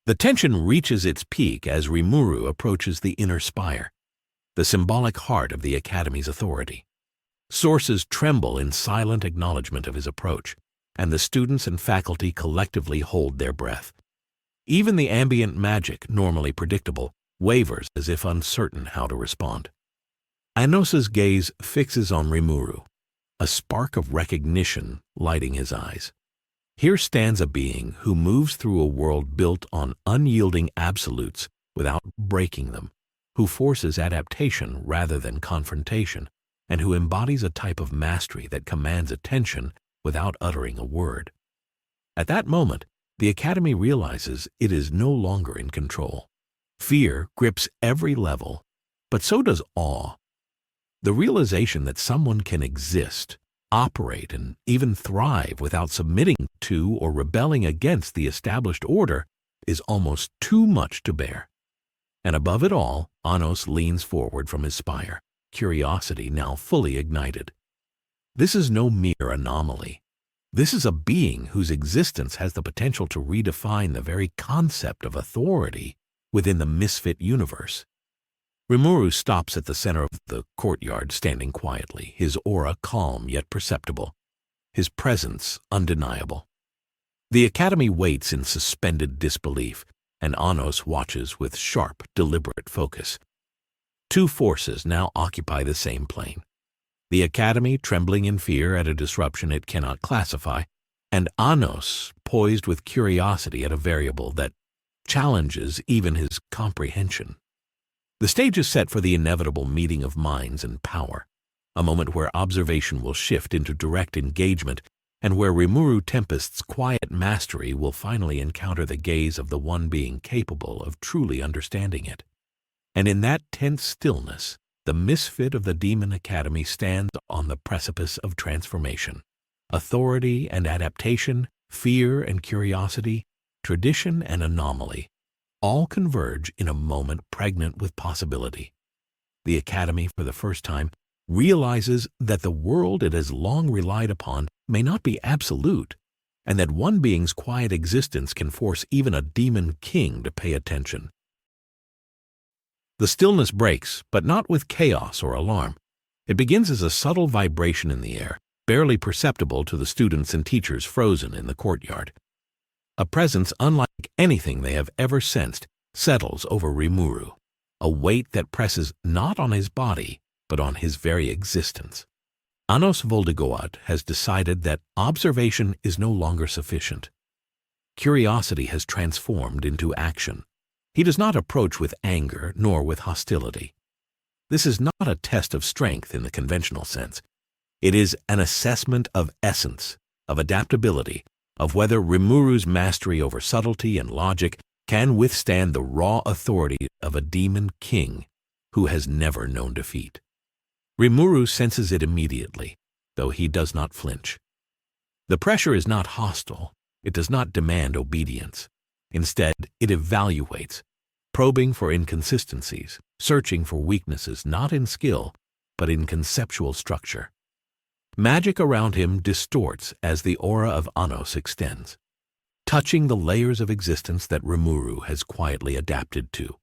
The tension reaches its peak as Rimuru approaches the inner spire, the symbolic heart of the Academy's authority. Sources tremble in silent acknowledgement of his approach, and the students and faculty collectively hold their breath. Even the ambient magic, normally predictable, wavers as if uncertain how to respond. Anos's gaze fixes on Rimuru, a spark of recognition lighting his eyes. Here stands a being who moves through a world built on unyielding absolutes without breaking them, who forces adaptation rather than confrontation, and who embodies a type of mastery that commands attention without uttering a word. At that moment, the Academy realizes it is no longer in control. Fear grips every level, but so does awe. The realization that someone can exist, operate, and even thrive without submitting to or rebelling against the established order is almost too much to bear. And above it all, Anos leans forward from his spire, curiosity now fully ignited. This is no mere anomaly. This is a being whose existence has the potential to redefine the very concept of authority within the Misfit universe. Rimuru stops at the center of the courtyard, standing quietly, his aura calm yet perceptible, his presence undeniable. The Academy waits in suspended disbelief, and Anos watches with sharp, deliberate focus. Two forces now occupy the same plane. The Academy trembling in fear at a disruption it cannot classify, and Anos poised with curiosity at a variable that challenges even his comprehension. The stage is set for the inevitable meeting of minds and power, a moment where observation will shift into direct engagement and where Rimuru Tempest's quiet mastery will finally encounter the gaze of the one being capable of truly understanding it. And in that tense stillness, the Misfit of the Demon Academy stands on the precipice of transformation. Authority and adaptation, fear and curiosity, tradition and anomaly, all converge in a moment pregnant with possibility. The Academy, for the first time, realizes that the world it has long relied upon may not be absolute, and that one being's quiet existence can force even a demon king to pay attention. The stillness breaks, but not with chaos or alarm. It begins as a subtle vibration in the air, barely perceptible to the students and teachers frozen in the courtyard. A presence unlike anything they have ever sensed settles over Rimuru, a weight that presses not on his body, but on his very existence. Anos Voldigoad has decided that observation is no longer sufficient. Curiosity has transformed into action. He does not approach with anger nor with hostility. This is not a test of strength in the conventional sense. It is an assessment of essence, of adaptability, of whether Rimuru's mastery over subtlety and logic can withstand the raw authority of a demon king who has never known defeat. Rimuru senses it immediately, though he does not flinch. The pressure is not hostile. It does not demand obedience. Instead, it evaluates, probing for inconsistencies, searching for weaknesses not in skill, but in conceptual structure. Magic around him distorts as the aura of Anos extends, touching the layers of existence that Rimuru has quietly adapted to.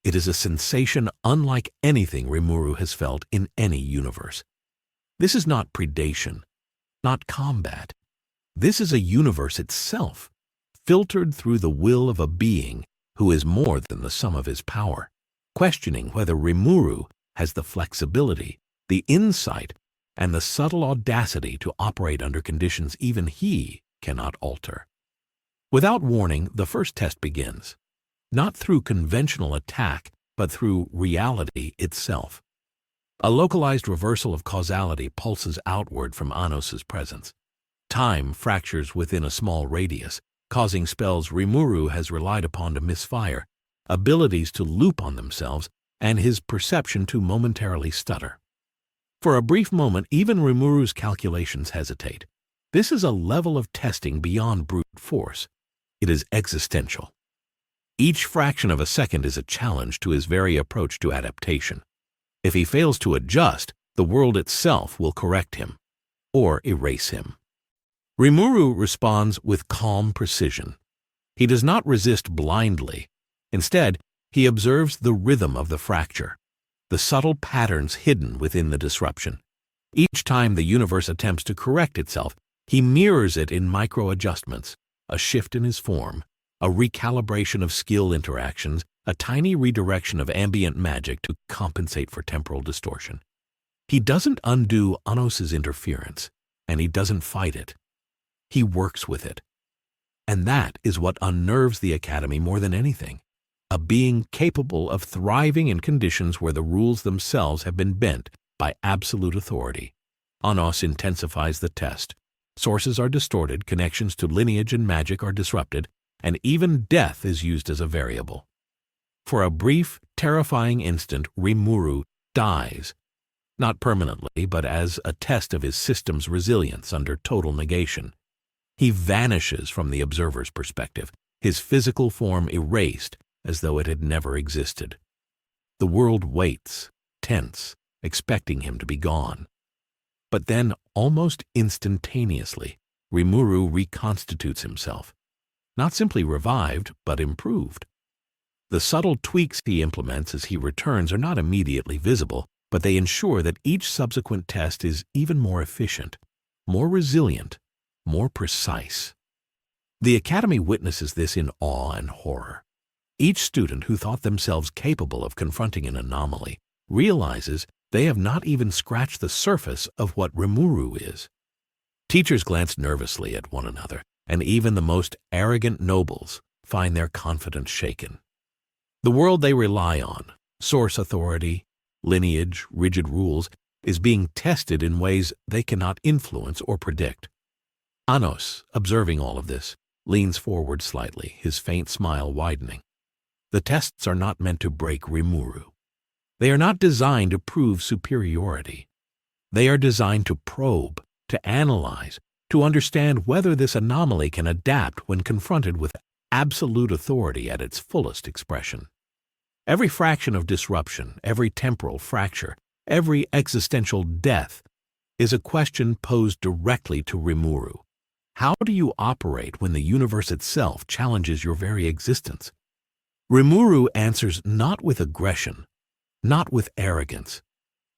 It is a sensation unlike anything Rimuru has felt in any universe. This is not predation, not combat. This is a universe itself, filtered through the will of a being who is more than the sum of his power, questioning whether Rimuru has the flexibility, the insight, and the subtle audacity to operate under conditions even he cannot alter. Without warning, the first test begins, not through conventional attack, but through reality itself. A localized reversal of causality pulses outward from Anos's presence. Time fractures within a small radius, causing spells Rimuru has relied upon to misfire, abilities to loop on themselves, and his perception to momentarily stutter. For a brief moment, even Rimuru's calculations hesitate. This is a level of testing beyond brute force. It is existential. Each fraction of a second is a challenge to his very approach to adaptation. If he fails to adjust, the world itself will correct him, or erase him. Rimuru responds with calm precision. He does not resist blindly. Instead, he observes the rhythm of the fracture, the subtle patterns hidden within the disruption. Each time the universe attempts to correct itself, he mirrors it in micro-adjustments, a shift in his form, a recalibration of skill interactions, a tiny redirection of ambient magic to compensate for temporal distortion. He doesn't undo Anos's interference, and he doesn't fight it. He works with it. And that is what unnerves the Academy more than anything. A being capable of thriving in conditions where the rules themselves have been bent by absolute authority. Anos intensifies the test. Sources are distorted, connections to lineage and magic are disrupted, and even death is used as a variable. For a brief, terrifying instant, Rimuru dies, not permanently, but as a test of his system's resilience under total negation. He vanishes from the observer's perspective, his physical form erased as though it had never existed. The world waits, tense, expecting him to be gone. But then, almost instantaneously, Rimuru reconstitutes himself. Not simply revived, but improved. The subtle tweaks he implements as he returns are not immediately visible, but they ensure that each subsequent test is even more efficient, more resilient, more precise. The Academy witnesses this in awe and horror. Each student who thought themselves capable of confronting an anomaly realizes they have not even scratched the surface of what Rimuru is. Teachers glance nervously at one another, and even the most arrogant nobles find their confidence shaken. The world they rely on, source authority, lineage, rigid rules, is being tested in ways they cannot influence or predict. Anos, observing all of this, leans forward slightly, his faint smile widening. The tests are not meant to break Rimuru. They are not designed to prove superiority. They are designed to probe, to analyze, to understand whether this anomaly can adapt when confronted with absolute authority at its fullest expression. Every fraction of disruption, every temporal fracture, every existential death is a question posed directly to Rimuru. How do you operate when the universe itself challenges your very existence? Rimuru answers not with aggression, not with arrogance,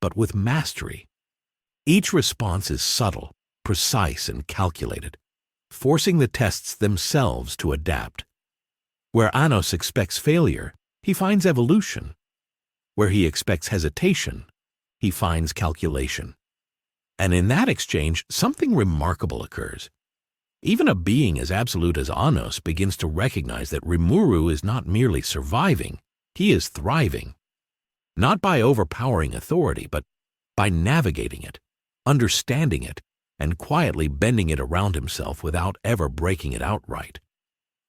but with mastery. Each response is subtle, precise, and calculated, forcing the tests themselves to adapt. Where Anos expects failure, he finds evolution. Where he expects hesitation, he finds calculation. And in that exchange, something remarkable occurs. Even a being as absolute as Anos begins to recognize that Rimuru is not merely surviving, he is thriving. Not by overpowering authority, but by navigating it, understanding it, and quietly bending it around himself without ever breaking it outright.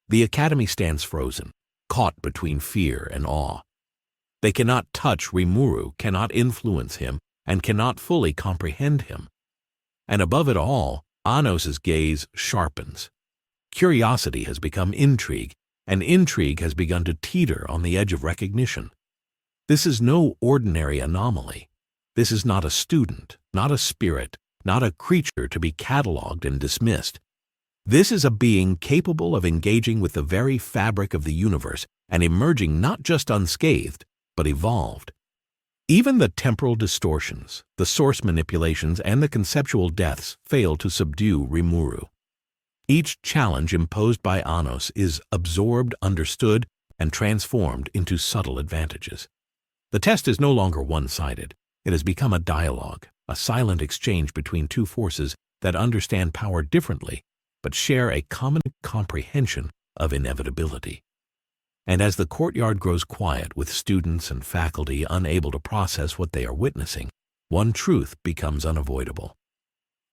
The Academy stands frozen, caught between fear and awe. They cannot touch Rimuru, cannot influence him, and cannot fully comprehend him. And above it all, Anos's gaze sharpens. Curiosity has become intrigue, and intrigue has begun to teeter on the edge of recognition. This is no ordinary anomaly. This is not a student, not a spirit, not a creature to be catalogued and dismissed. This is a being capable of engaging with the very fabric of the universe and emerging not just unscathed, but evolved. Even the temporal distortions, the source manipulations, and the conceptual deaths fail to subdue Rimuru. Each challenge imposed by Anos is absorbed, understood, and transformed into subtle advantages. The test is no longer one-sided. It has become a dialogue, a silent exchange between two forces that understand power differently, but share a common comprehension of inevitability. And as the courtyard grows quiet with students and faculty unable to process what they are witnessing, one truth becomes unavoidable.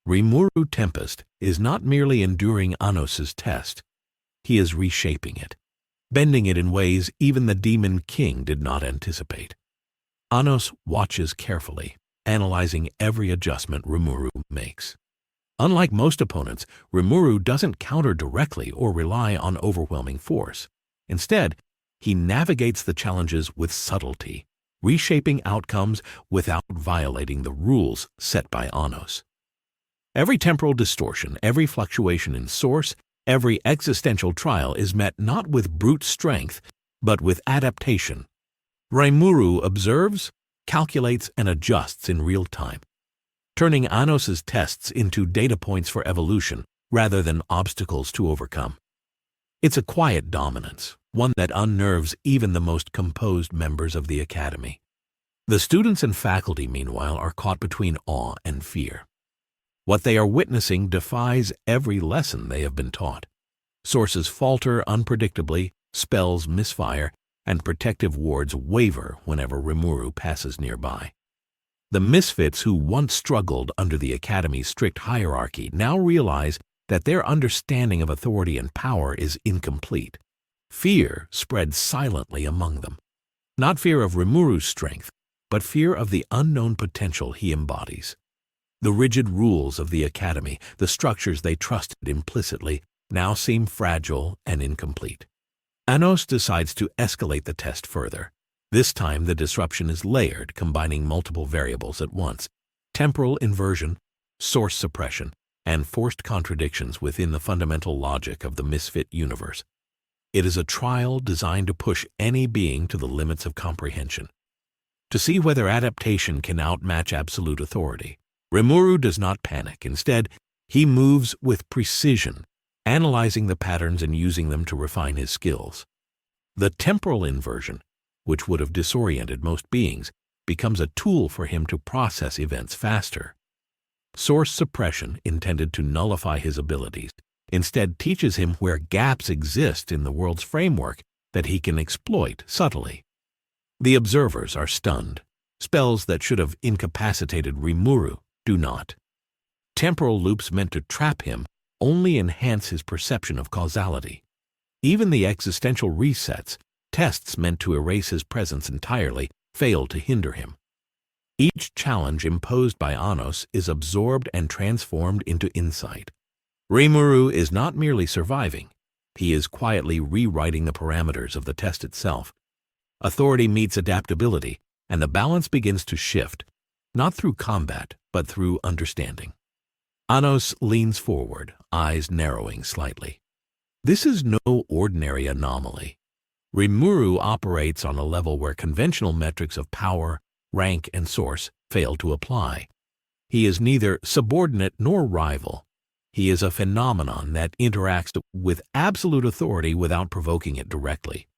Rimuru Tempest is not merely enduring Anos's test. He is reshaping it, bending it in ways even the Demon King did not anticipate. Anos watches carefully, analyzing every adjustment Rimuru makes. Unlike most opponents, Rimuru doesn't counter directly or rely on overwhelming force. Instead, he navigates the challenges with subtlety, reshaping outcomes without violating the rules set by Anos. Every temporal distortion, every fluctuation in source, every existential trial is met not with brute strength, but with adaptation. Rimuru observes, calculates, and adjusts in real time, turning Anos's tests into data points for evolution rather than obstacles to overcome. It's a quiet dominance, one that unnerves even the most composed members of the Academy. The students and faculty, meanwhile, are caught between awe and fear. What they are witnessing defies every lesson they have been taught. Sources falter unpredictably, spells misfire, and protective wards waver whenever Rimuru passes nearby. The misfits who once struggled under the Academy's strict hierarchy now realize that their understanding of authority and power is incomplete. Fear spreads silently among them. Not fear of Rimuru's strength, but fear of the unknown potential he embodies. The rigid rules of the Academy, the structures they trusted implicitly, now seem fragile and incomplete. Anos decides to escalate the test further. This time the disruption is layered, combining multiple variables at once: temporal inversion, source suppression, and forced contradictions within the fundamental logic of the Misfit universe. It is a trial designed to push any being to the limits of comprehension, to see whether adaptation can outmatch absolute authority. Rimuru does not panic. Instead, he moves with precision, analyzing the patterns and using them to refine his skills. The temporal inversion, which would have disoriented most beings, becomes a tool for him to process events faster. Source suppression, intended to nullify his abilities, instead teaches him where gaps exist in the world's framework that he can exploit subtly. The observers are stunned. Spells that should have incapacitated Rimuru do not. Temporal loops meant to trap him only enhance his perception of causality. Even the existential resets, tests meant to erase his presence entirely, fail to hinder him. Each challenge imposed by Anos is absorbed and transformed into insight. Rimuru is not merely surviving, he is quietly rewriting the parameters of the test itself. Authority meets adaptability, and the balance begins to shift, not through combat, but through understanding. Anos leans forward, eyes narrowing slightly. This is no ordinary anomaly. Rimuru operates on a level where conventional metrics of power, rank, and source fail to apply. He is neither subordinate nor rival. He is a phenomenon that interacts with absolute authority without provoking it directly.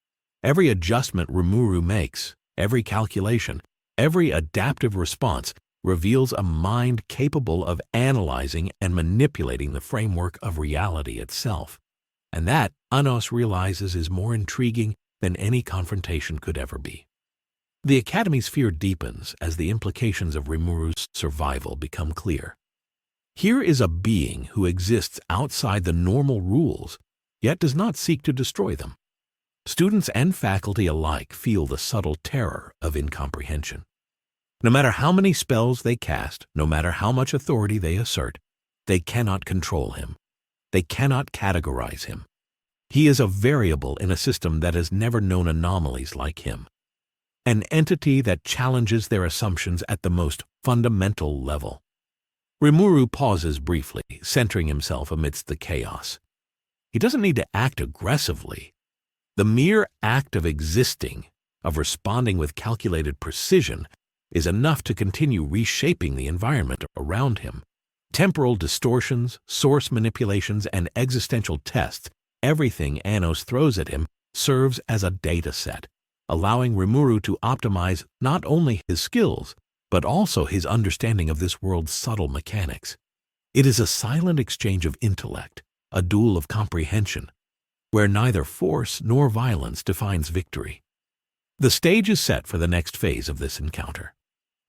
Every adjustment Rimuru makes, every calculation, every adaptive response reveals a mind capable of analyzing and manipulating the framework of reality itself. And that, Anos realizes, is more intriguing than any confrontation could ever be. The Academy's fear deepens as the implications of Rimuru's survival become clear. Here is a being who exists outside the normal rules, yet does not seek to destroy them. Students and faculty alike feel the subtle terror of incomprehension. No matter how many spells they cast, no matter how much authority they assert, they cannot control him. They cannot categorize him. He is a variable in a system that has never known anomalies like him. An entity that challenges their assumptions at the most fundamental level. Rimuru pauses briefly, centering himself amidst the chaos. He doesn't need to act aggressively. The mere act of existing, of responding with calculated precision, is enough to continue reshaping the environment around him. Temporal distortions, source manipulations, and existential tests, everything Anos throws at him serves as a data set, allowing Rimuru to optimize not only his skills, but also his understanding of this world's subtle mechanics. It is a silent exchange of intellect, a duel of comprehension, where neither force nor violence defines victory. The stage is set for the next phase of this encounter.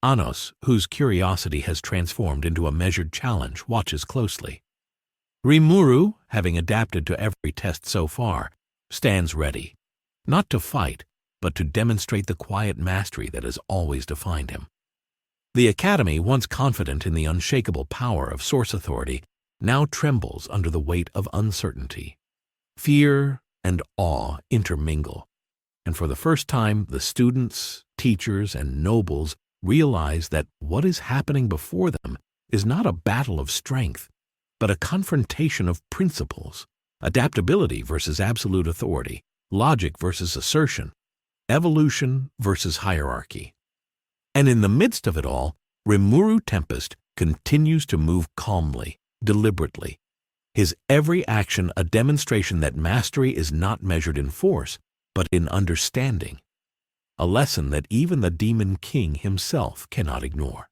Anos, whose curiosity has transformed into a measured challenge, watches closely. Rimuru, having adapted to every test so far, stands ready, not to fight, but to demonstrate the quiet mastery that has always defined him. The Academy, once confident in the unshakable power of source authority, now trembles under the weight of uncertainty. Fear and awe intermingle, and for the first time the students, teachers, and nobles realize that what is happening before them is not a battle of strength, but a confrontation of principles, adaptability versus absolute authority, logic versus assertion, evolution versus hierarchy. And in the midst of it all, Rimuru Tempest continues to move calmly, deliberately, his every action a demonstration that mastery is not measured in force, but in understanding, a lesson that even the Demon King himself cannot ignore.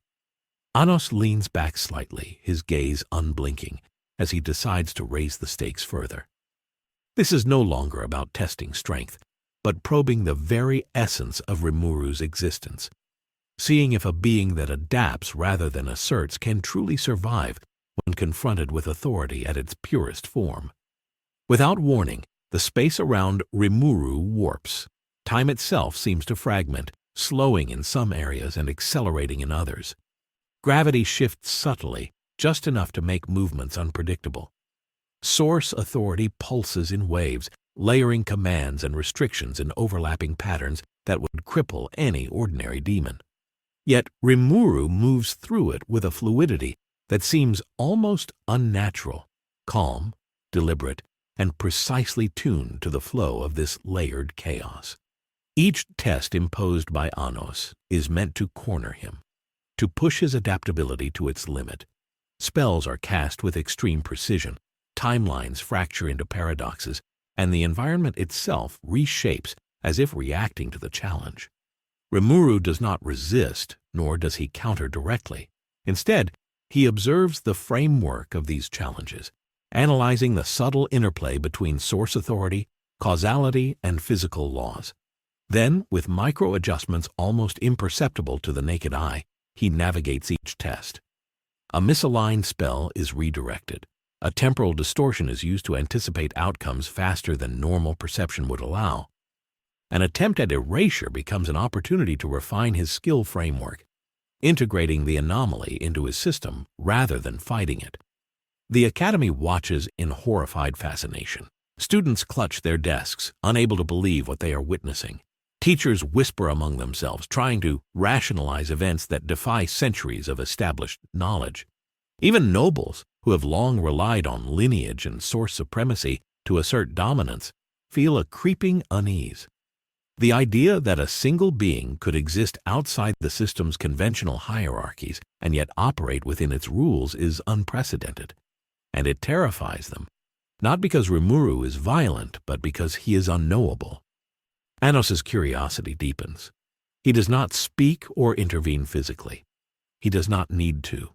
Anos leans back slightly, his gaze unblinking, as he decides to raise the stakes further. This is no longer about testing strength, but probing the very essence of Rimuru's existence, seeing if a being that adapts rather than asserts can truly survive when confronted with authority at its purest form. Without warning, the space around Rimuru warps. Time itself seems to fragment, slowing in some areas and accelerating in others. Gravity shifts subtly, just enough to make movements unpredictable. Source authority pulses in waves, layering commands and restrictions in overlapping patterns that would cripple any ordinary demon. Yet Rimuru moves through it with a fluidity that seems almost unnatural, calm, deliberate, and precisely tuned to the flow of this layered chaos. Each test imposed by Anos is meant to corner him, to push his adaptability to its limit. Spells are cast with extreme precision, timelines fracture into paradoxes, and the environment itself reshapes as if reacting to the challenge. Rimuru does not resist, nor does he counter directly. Instead, he observes the framework of these challenges, analyzing the subtle interplay between source authority, causality, and physical laws. Then, with micro-adjustments almost imperceptible to the naked eye, he navigates each test. A misaligned spell is redirected. A temporal distortion is used to anticipate outcomes faster than normal perception would allow. An attempt at erasure becomes an opportunity to refine his skill framework, integrating the anomaly into his system rather than fighting it. The Academy watches in horrified fascination. Students clutch their desks, unable to believe what they are witnessing. Teachers whisper among themselves, trying to rationalize events that defy centuries of established knowledge. Even nobles, who have long relied on lineage and source supremacy to assert dominance, feel a creeping unease. The idea that a single being could exist outside the system's conventional hierarchies and yet operate within its rules is unprecedented, and it terrifies them, not because Rimuru is violent, but because he is unknowable. Anos's curiosity deepens. He does not speak or intervene physically. He does not need to.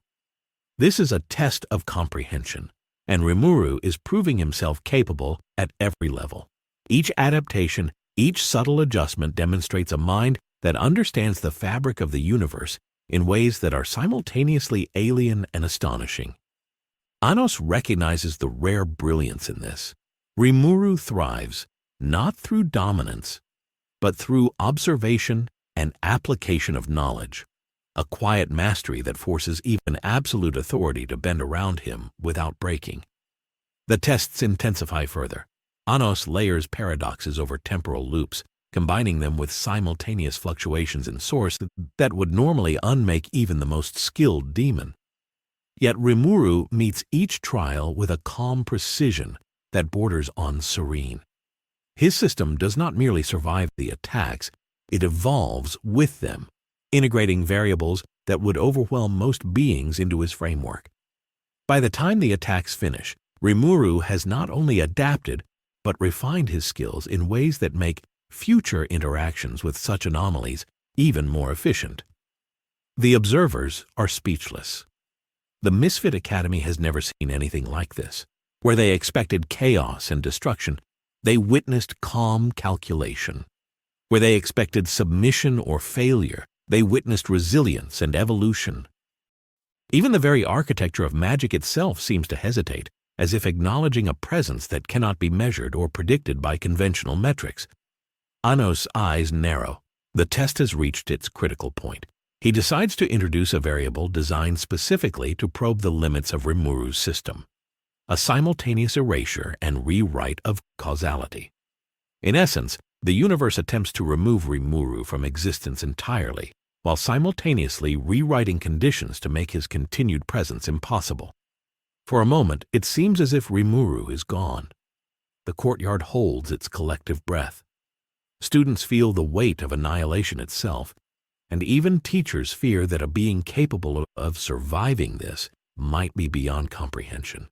This is a test of comprehension, and Rimuru is proving himself capable at every level. Each adaptation, each subtle adjustment demonstrates a mind that understands the fabric of the universe in ways that are simultaneously alien and astonishing. Anos recognizes the rare brilliance in this. Rimuru thrives not through dominance, but through observation and application of knowledge, a quiet mastery that forces even absolute authority to bend around him without breaking. The tests intensify further. Anos layers paradoxes over temporal loops, combining them with simultaneous fluctuations in source that would normally unmake even the most skilled demon. Yet Rimuru meets each trial with a calm precision that borders on serene. His system does not merely survive the attacks, it evolves with them, integrating variables that would overwhelm most beings into his framework. By the time the attacks finish, Rimuru has not only adapted, but refined his skills in ways that make future interactions with such anomalies even more efficient. The observers are speechless. The Misfit Academy has never seen anything like this. Where they expected chaos and destruction, they witnessed calm calculation. Where they expected submission or failure, they witnessed resilience and evolution. Even the very architecture of magic itself seems to hesitate, as if acknowledging a presence that cannot be measured or predicted by conventional metrics. Anos' eyes narrow. The test has reached its critical point. He decides to introduce a variable designed specifically to probe the limits of Rimuru's system, a simultaneous erasure and rewrite of causality. In essence, the universe attempts to remove Rimuru from existence entirely, while simultaneously rewriting conditions to make his continued presence impossible. For a moment, it seems as if Rimuru is gone. The courtyard holds its collective breath. Students feel the weight of annihilation itself, and even teachers fear that a being capable of surviving this might be beyond comprehension.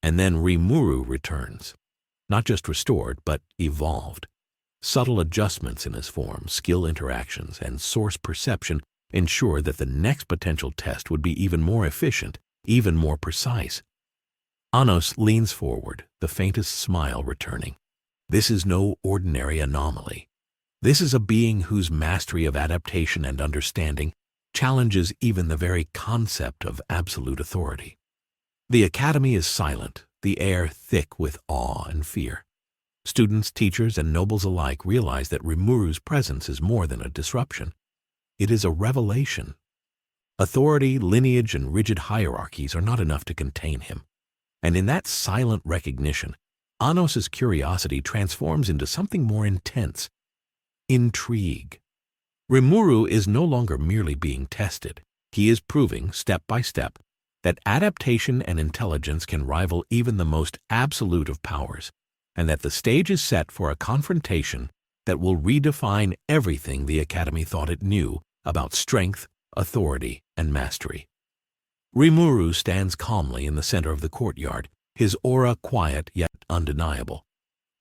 And then Rimuru returns, not just restored, but evolved. Subtle adjustments in his form, skill interactions, and source perception ensure that the next potential test would be even more efficient, even more precise. Anos leans forward, the faintest smile returning. This is no ordinary anomaly. This is a being whose mastery of adaptation and understanding challenges even the very concept of absolute authority. The academy is silent, the air thick with awe and fear. Students, teachers, and nobles alike realize that Rimuru's presence is more than a disruption. It is a revelation. Authority, lineage, and rigid hierarchies are not enough to contain him. And in that silent recognition, Anos's curiosity transforms into something more intense: intrigue. Rimuru is no longer merely being tested. He is proving, step by step, that adaptation and intelligence can rival even the most absolute of powers, and that the stage is set for a confrontation that will redefine everything the Academy thought it knew about strength, authority, and mastery. Rimuru stands calmly in the center of the courtyard, his aura quiet yet undeniable.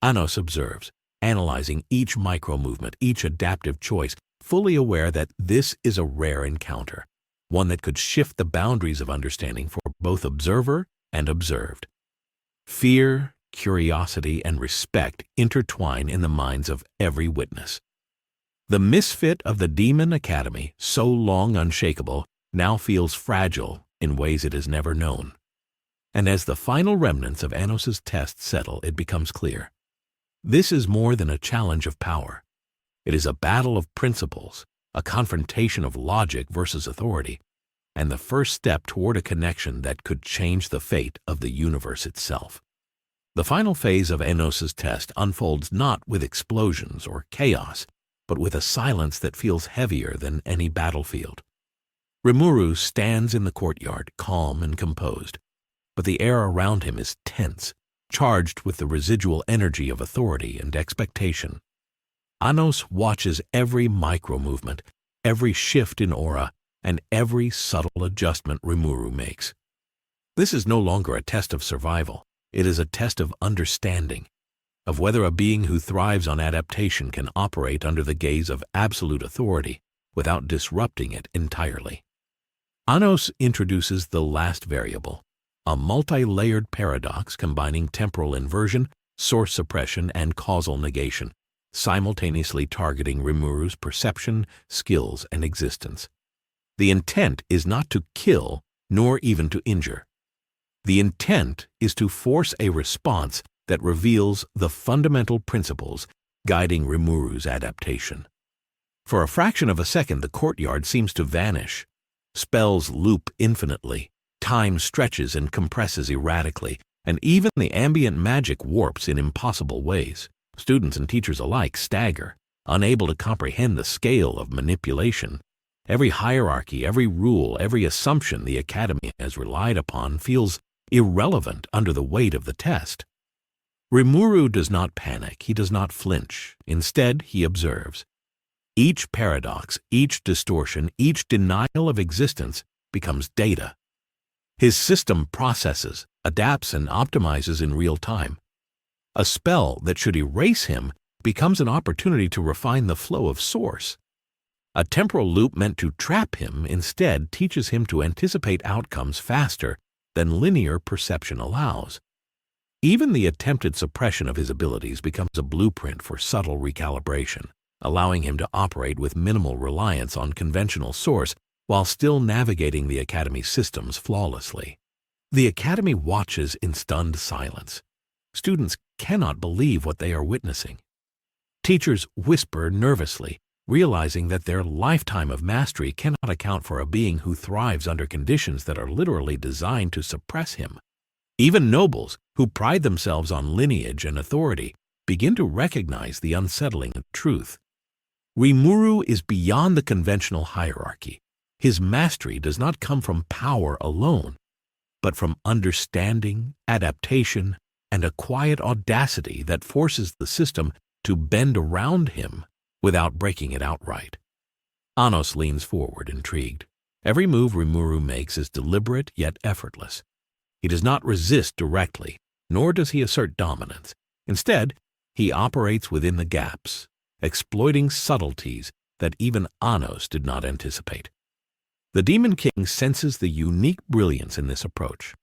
Anos observes, analyzing each micro-movement, each adaptive choice, fully aware that this is a rare encounter, one that could shift the boundaries of understanding for both observer and observed. Fear, curiosity, and respect intertwine in the minds of every witness. The misfit of the Demon Academy, so long unshakable, now feels fragile in ways it has never known. And as the final remnants of Anos's test settle, it becomes clear. This is more than a challenge of power. It is a battle of principles, a confrontation of logic versus authority, and the first step toward a connection that could change the fate of the universe itself. The final phase of Anos's test unfolds not with explosions or chaos, but with a silence that feels heavier than any battlefield. Rimuru stands in the courtyard, calm and composed, but the air around him is tense, charged with the residual energy of authority and expectation. Anos watches every micro-movement, every shift in aura, and every subtle adjustment Rimuru makes. This is no longer a test of survival. It is a test of understanding, of whether a being who thrives on adaptation can operate under the gaze of absolute authority without disrupting it entirely. Anos introduces the last variable, a multi-layered paradox combining temporal inversion, source suppression, and causal negation, simultaneously targeting Rimuru's perception, skills, and existence. The intent is not to kill, nor even to injure. The intent is to force a response that reveals the fundamental principles guiding Rimuru's adaptation. For a fraction of a second, the courtyard seems to vanish. Spells loop infinitely, time stretches and compresses erratically, and even the ambient magic warps in impossible ways. Students and teachers alike stagger, unable to comprehend the scale of manipulation. Every hierarchy, every rule, every assumption the Academy has relied upon feels irrelevant under the weight of the test. Rimuru does not panic, he does not flinch. Instead, he observes. Each paradox, each distortion, each denial of existence becomes data. His system processes, adapts, and optimizes in real time. A spell that should erase him becomes an opportunity to refine the flow of source. A temporal loop meant to trap him instead teaches him to anticipate outcomes faster than linear perception allows. Even the attempted suppression of his abilities becomes a blueprint for subtle recalibration, allowing him to operate with minimal reliance on conventional source while still navigating the Academy's systems flawlessly. The Academy watches in stunned silence. Students cannot believe what they are witnessing. Teachers whisper nervously, realizing that their lifetime of mastery cannot account for a being who thrives under conditions that are literally designed to suppress him. Even nobles, who pride themselves on lineage and authority, begin to recognize the unsettling truth. Rimuru is beyond the conventional hierarchy. His mastery does not come from power alone, but from understanding, adaptation, and a quiet audacity that forces the system to bend around him without breaking it outright. Anos leans forward, intrigued. Every move Rimuru makes is deliberate yet effortless. He does not resist directly, nor does he assert dominance. Instead, he operates within the gaps, exploiting subtleties that even Anos did not anticipate. The Demon King senses the unique brilliance in this approach.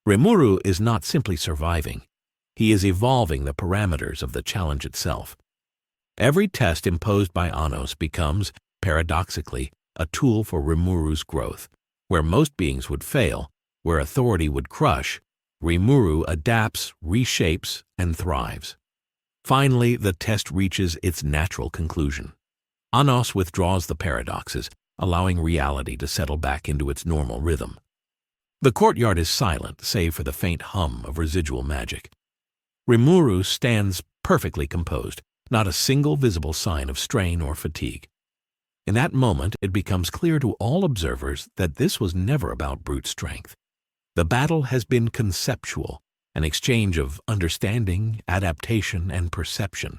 Rimuru is not simply surviving. He is evolving the parameters of the challenge itself. Every test imposed by Anos becomes, paradoxically, a tool for Rimuru's growth. Where most beings would fail, where authority would crush, Rimuru adapts, reshapes, and thrives. Finally, the test reaches its natural conclusion. Anos withdraws the paradoxes, allowing reality to settle back into its normal rhythm. The courtyard is silent, save for the faint hum of residual magic. Rimuru stands perfectly composed, not a single visible sign of strain or fatigue. In that moment, it becomes clear to all observers that this was never about brute strength. The battle has been conceptual, an exchange of understanding, adaptation, and perception.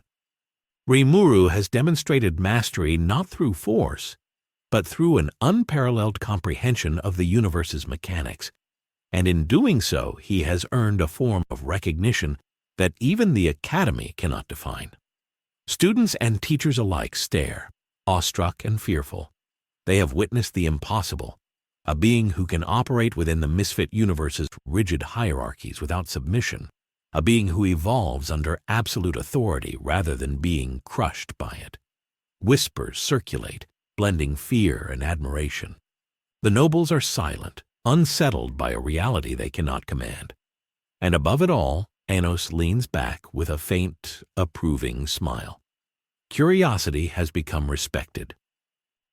Rimuru has demonstrated mastery not through force, but through an unparalleled comprehension of the universe's mechanics, and in doing so he has earned a form of recognition that even the Academy cannot define. Students and teachers alike stare, awestruck and fearful. They have witnessed the impossible, a being who can operate within the Misfit universe's rigid hierarchies without submission, a being who evolves under absolute authority rather than being crushed by it. Whispers circulate, blending fear and admiration. The nobles are silent, unsettled by a reality they cannot command. And above it all, Anos leans back with a faint, approving smile. Curiosity has become respected.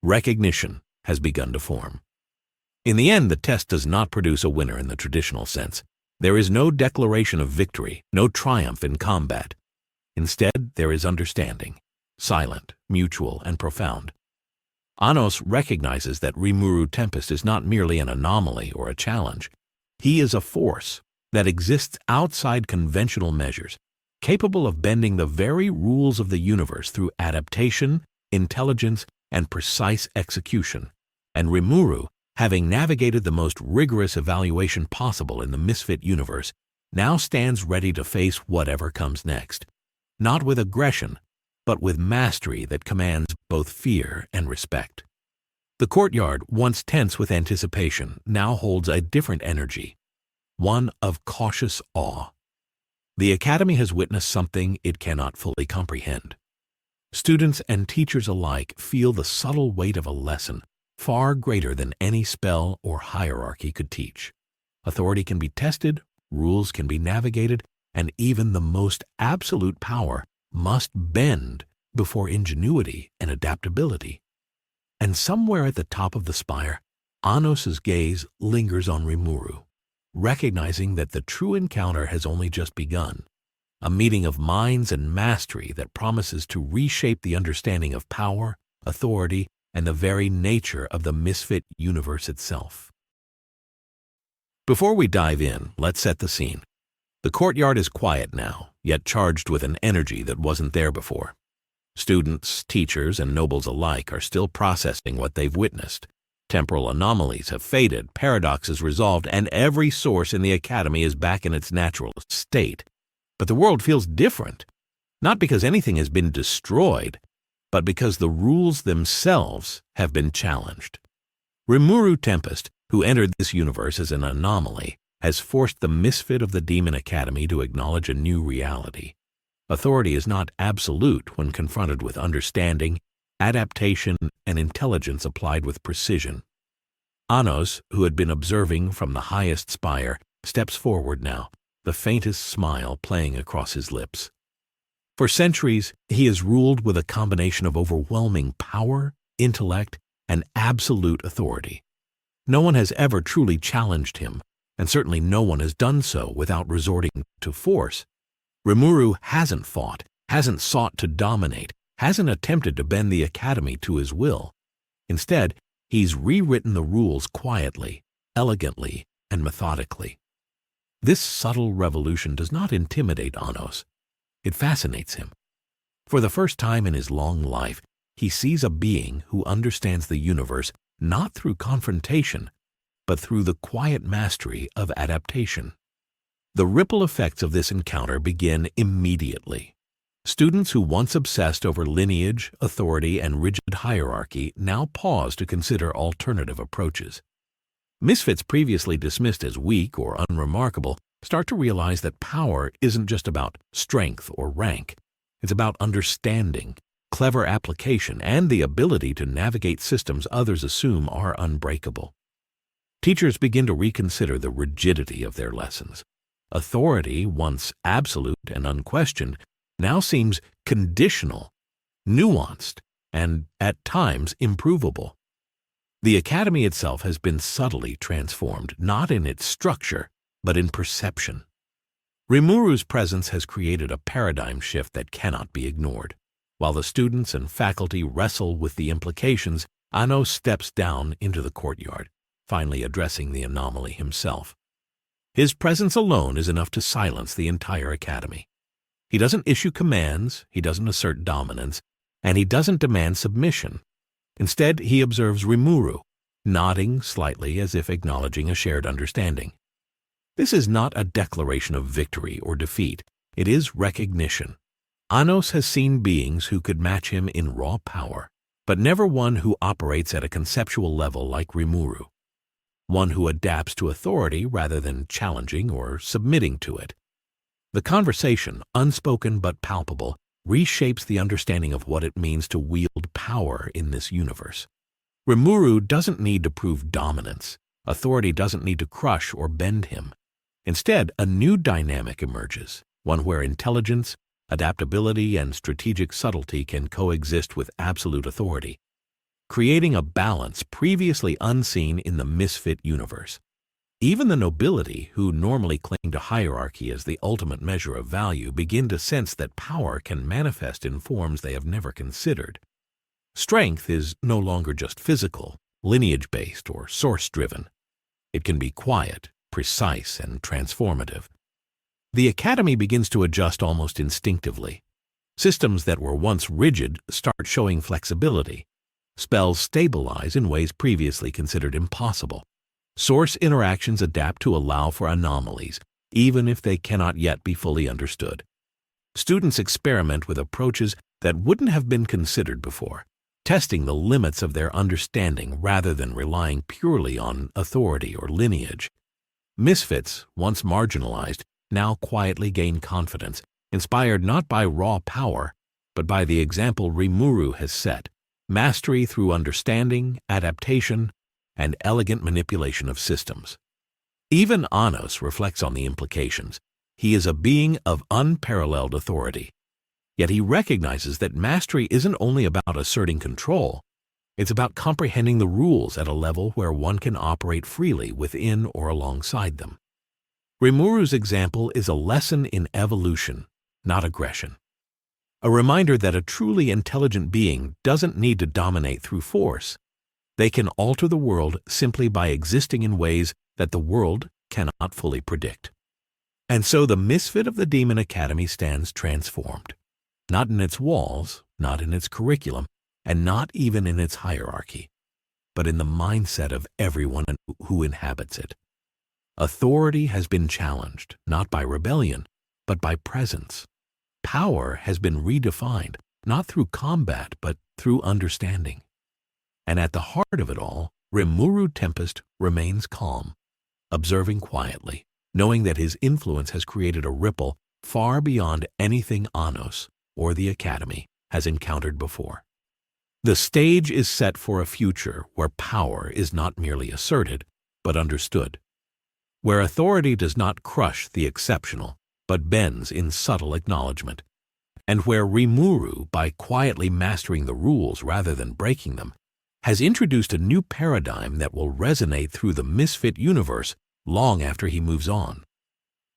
Recognition has begun to form. In the end, the test does not produce a winner in the traditional sense. There is no declaration of victory, no triumph in combat. Instead, there is understanding, silent, mutual, and profound. Anos recognizes that Rimuru Tempest is not merely an anomaly or a challenge. He is a force that exists outside conventional measures, capable of bending the very rules of the universe through adaptation, intelligence, and precise execution. And Rimuru, having navigated the most rigorous evaluation possible in the Misfit universe, now stands ready to face whatever comes next, not with aggression, but with mastery that commands both fear and respect. The courtyard, once tense with anticipation, now holds a different energy, one of cautious awe. The Academy has witnessed something it cannot fully comprehend. Students and teachers alike feel the subtle weight of a lesson far greater than any spell or hierarchy could teach. Authority can be tested, rules can be navigated, and even the most absolute power must bend before ingenuity and adaptability. And somewhere at the top of the spire, Anos's gaze lingers on Rimuru, recognizing that the true encounter has only just begun, a meeting of minds and mastery that promises to reshape the understanding of power, authority, and the very nature of the Misfit universe itself. Before we dive in, let's set the scene. The courtyard is quiet now, yet charged with an energy that wasn't there before. Students, teachers, and nobles alike are still processing what they've witnessed. Temporal anomalies have faded, paradoxes resolved, and every source in the Academy is back in its natural state. But the world feels different, not because anything has been destroyed, but because the rules themselves have been challenged. Rimuru Tempest, who entered this universe as an anomaly, has forced the Misfit of the Demon Academy to acknowledge a new reality. Authority is not absolute when confronted with understanding, adaptation, and intelligence applied with precision. Anos, who had been observing from the highest spire, steps forward now, the faintest smile playing across his lips. For centuries, he has ruled with a combination of overwhelming power, intellect, and absolute authority. No one has ever truly challenged him, and certainly no one has done so without resorting to force. Rimuru hasn't fought, hasn't sought to dominate, hasn't attempted to bend the Academy to his will. Instead, he's rewritten the rules quietly, elegantly, and methodically. This subtle revolution does not intimidate Anos. It fascinates him. For the first time in his long life, he sees a being who understands the universe not through confrontation, but through the quiet mastery of adaptation. The ripple effects of this encounter begin immediately. Students who once obsessed over lineage, authority, and rigid hierarchy now pause to consider alternative approaches. Misfits previously dismissed as weak or unremarkable start to realize that power isn't just about strength or rank. It's about understanding, clever application, and the ability to navigate systems others assume are unbreakable. Teachers begin to reconsider the rigidity of their lessons. Authority, once absolute and unquestioned, now seems conditional, nuanced, and at times improvable. The academy itself has been subtly transformed, not in its structure, but in perception. Rimuru's presence has created a paradigm shift that cannot be ignored. While the students and faculty wrestle with the implications, Anos steps down into the courtyard, finally addressing the anomaly himself. His presence alone is enough to silence the entire academy. He doesn't issue commands, he doesn't assert dominance, and he doesn't demand submission. Instead, he observes Rimuru, nodding slightly as if acknowledging a shared understanding. This is not a declaration of victory or defeat. It is recognition. Anos has seen beings who could match him in raw power, but never one who operates at a conceptual level like Rimuru. One who adapts to authority rather than challenging or submitting to it. The conversation, unspoken but palpable, reshapes the understanding of what it means to wield power in this universe. Rimuru doesn't need to prove dominance. Authority doesn't need to crush or bend him. Instead, a new dynamic emerges, one where intelligence, adaptability, and strategic subtlety can coexist with absolute authority, creating a balance previously unseen in the Misfit universe. Even the nobility, who normally cling to hierarchy as the ultimate measure of value, begin to sense that power can manifest in forms they have never considered. Strength is no longer just physical, lineage-based, or source-driven. It can be quiet, precise, and transformative. The academy begins to adjust almost instinctively. Systems that were once rigid start showing flexibility. Spells stabilize in ways previously considered impossible. Source interactions adapt to allow for anomalies, even if they cannot yet be fully understood. Students experiment with approaches that wouldn't have been considered before, testing the limits of their understanding rather than relying purely on authority or lineage. Misfits, once marginalized, now quietly gain confidence, inspired not by raw power, but by the example Rimuru has set: mastery through understanding, adaptation, and elegant manipulation of systems. Even Anos reflects on the implications. He is a being of unparalleled authority. Yet he recognizes that mastery isn't only about asserting control, it's about comprehending the rules at a level where one can operate freely within or alongside them. Rimuru's example is a lesson in evolution, not aggression. A reminder that a truly intelligent being doesn't need to dominate through force. They can alter the world simply by existing in ways that the world cannot fully predict. And so the Misfit of the Demon Academy stands transformed. Not in its walls, not in its curriculum, and not even in its hierarchy, but in the mindset of everyone who inhabits it. Authority has been challenged, not by rebellion, but by presence. Power has been redefined, not through combat, but through understanding. And at the heart of it all, Rimuru Tempest remains calm, observing quietly, knowing that his influence has created a ripple far beyond anything Anos or the Academy has encountered before. The stage is set for a future where power is not merely asserted, but understood, where authority does not crush the exceptional, but bends in subtle acknowledgement, and where Rimuru, by quietly mastering the rules rather than breaking them, has introduced a new paradigm that will resonate through the Misfit universe long after he moves on.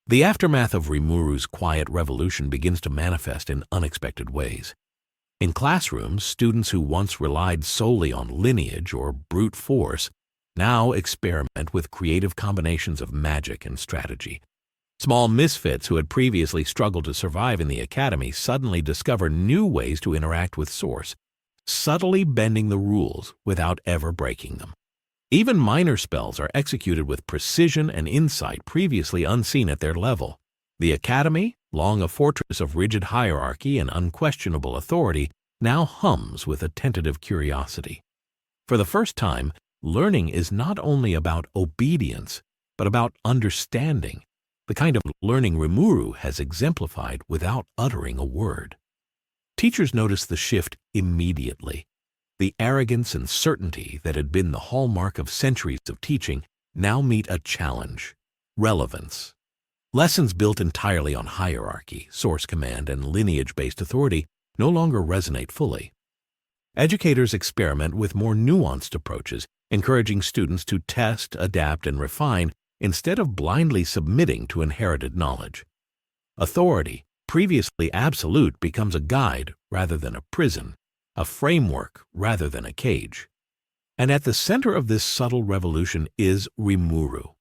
The aftermath of Rimuru's quiet revolution begins to manifest in unexpected ways. In classrooms, students who once relied solely on lineage or brute force now experiment with creative combinations of magic and strategy. Small misfits who had previously struggled to survive in the academy suddenly discover new ways to interact with Source, subtly bending the rules without ever breaking them. Even minor spells are executed with precision and insight previously unseen at their level. The academy, long a fortress of rigid hierarchy and unquestionable authority, now hums with a tentative curiosity. For the first time, learning is not only about obedience, but about understanding, the kind of learning Rimuru has exemplified without uttering a word. Teachers notice the shift immediately. The arrogance and certainty that had been the hallmark of centuries of teaching now meet a challenge: relevance. Lessons built entirely on hierarchy, source command, and lineage-based authority no longer resonate fully. Educators experiment with more nuanced approaches, encouraging students to test, adapt, and refine instead of blindly submitting to inherited knowledge. Authority, previously absolute, becomes a guide rather than a prison, a framework rather than a cage. And at the center of this subtle revolution is Rimuru,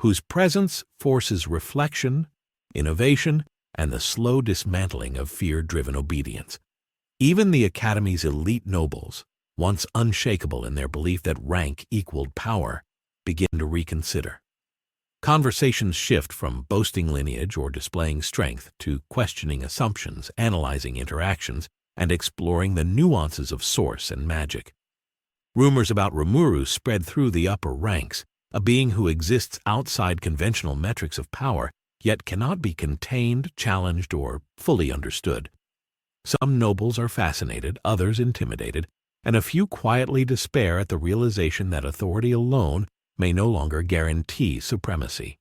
whose presence forces reflection, innovation, and the slow dismantling of fear-driven obedience. Even the Academy's elite nobles, once unshakable in their belief that rank equaled power, begin to reconsider. Conversations shift from boasting lineage or displaying strength to questioning assumptions, analyzing interactions, and exploring the nuances of source and magic. Rumors about Rimuru spread through the upper ranks, a being who exists outside conventional metrics of power, yet cannot be contained, challenged, or fully understood. Some nobles are fascinated, others intimidated, and a few quietly despair at the realization that authority alone may no longer guarantee supremacy.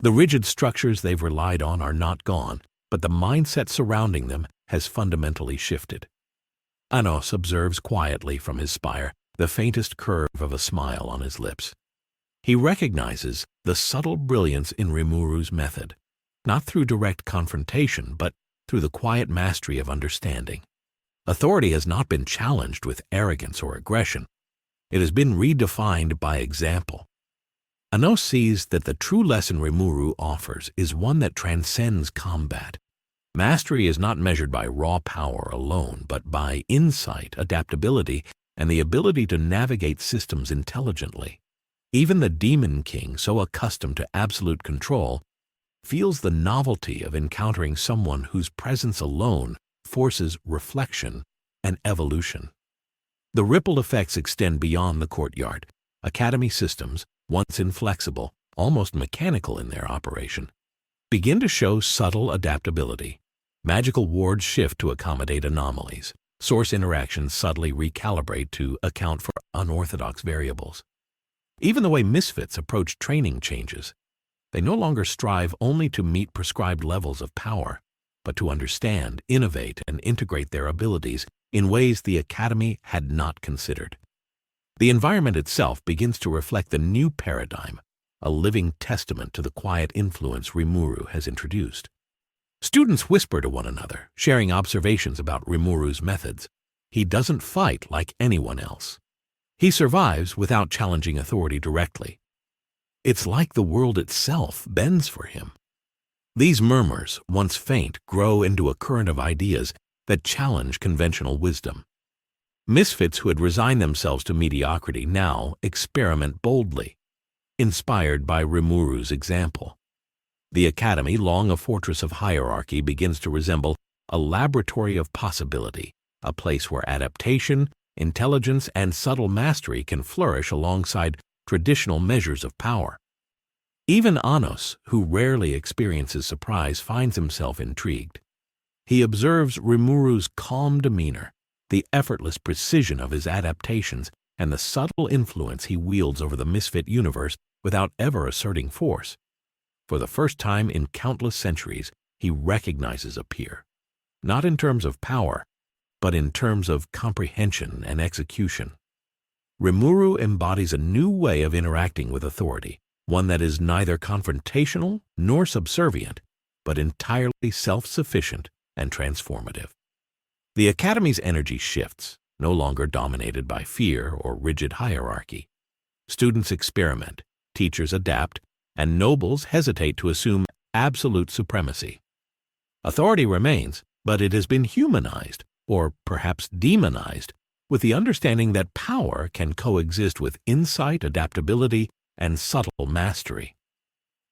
The rigid structures they've relied on are not gone, but the mindset surrounding them has fundamentally shifted. Anos observes quietly from his spire, the faintest curve of a smile on his lips. He recognizes the subtle brilliance in Rimuru's method, not through direct confrontation, but through the quiet mastery of understanding. Authority has not been challenged with arrogance or aggression. It has been redefined by example. Anos sees that the true lesson Rimuru offers is one that transcends combat. Mastery is not measured by raw power alone, but by insight, adaptability, and the ability to navigate systems intelligently. Even the Demon King, so accustomed to absolute control, feels the novelty of encountering someone whose presence alone forces reflection and evolution. The ripple effects extend beyond the courtyard. Academy systems, once inflexible, almost mechanical in their operation, begin to show subtle adaptability. Magical wards shift to accommodate anomalies. Source interactions subtly recalibrate to account for unorthodox variables. Even the way misfits approach training changes. They no longer strive only to meet prescribed levels of power, but to understand, innovate, and integrate their abilities in ways the Academy had not considered. The environment itself begins to reflect the new paradigm, a living testament to the quiet influence Rimuru has introduced. Students whisper to one another, sharing observations about Rimuru's methods. He doesn't fight like anyone else. He survives without challenging authority directly. It's like the world itself bends for him. These murmurs, once faint, grow into a current of ideas that challenge conventional wisdom. Misfits who had resigned themselves to mediocrity now experiment boldly, inspired by Rimuru's example. The Academy, long a fortress of hierarchy, begins to resemble a laboratory of possibility, a place where adaptation, intelligence, and subtle mastery can flourish alongside traditional measures of power. Even Anos, who rarely experiences surprise, finds himself intrigued. He observes Rimuru's calm demeanor, the effortless precision of his adaptations, and the subtle influence he wields over the misfit universe without ever asserting force. For the first time in countless centuries, he recognizes a peer, not in terms of power, but in terms of comprehension and execution. Rimuru embodies a new way of interacting with authority, one that is neither confrontational nor subservient, but entirely self-sufficient and transformative. The Academy's energy shifts, no longer dominated by fear or rigid hierarchy. Students experiment, teachers adapt, and nobles hesitate to assume absolute supremacy. Authority remains, but it has been humanized, or perhaps demonized, with the understanding that power can coexist with insight, adaptability, and subtle mastery.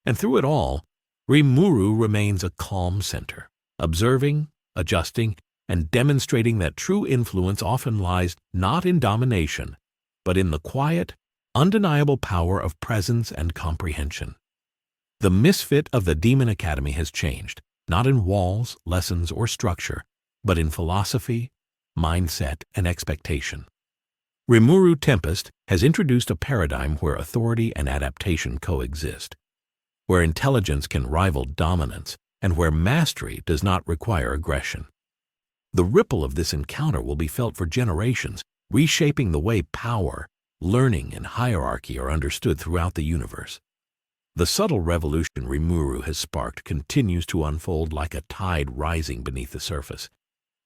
And through it all, Rimuru remains a calm center, observing, adjusting, and demonstrating that true influence often lies not in domination, but in the quiet, undeniable power of presence and comprehension. The Misfit of the Demon Academy has changed, not in walls, lessons, or structure, but in philosophy, mindset, and expectation. Rimuru Tempest has introduced a paradigm where authority and adaptation coexist, where intelligence can rival dominance, and where mastery does not require aggression. The ripple of this encounter will be felt for generations, reshaping the way power, learning, and hierarchy are understood throughout the universe. The subtle revolution Rimuru has sparked continues to unfold like a tide rising beneath the surface.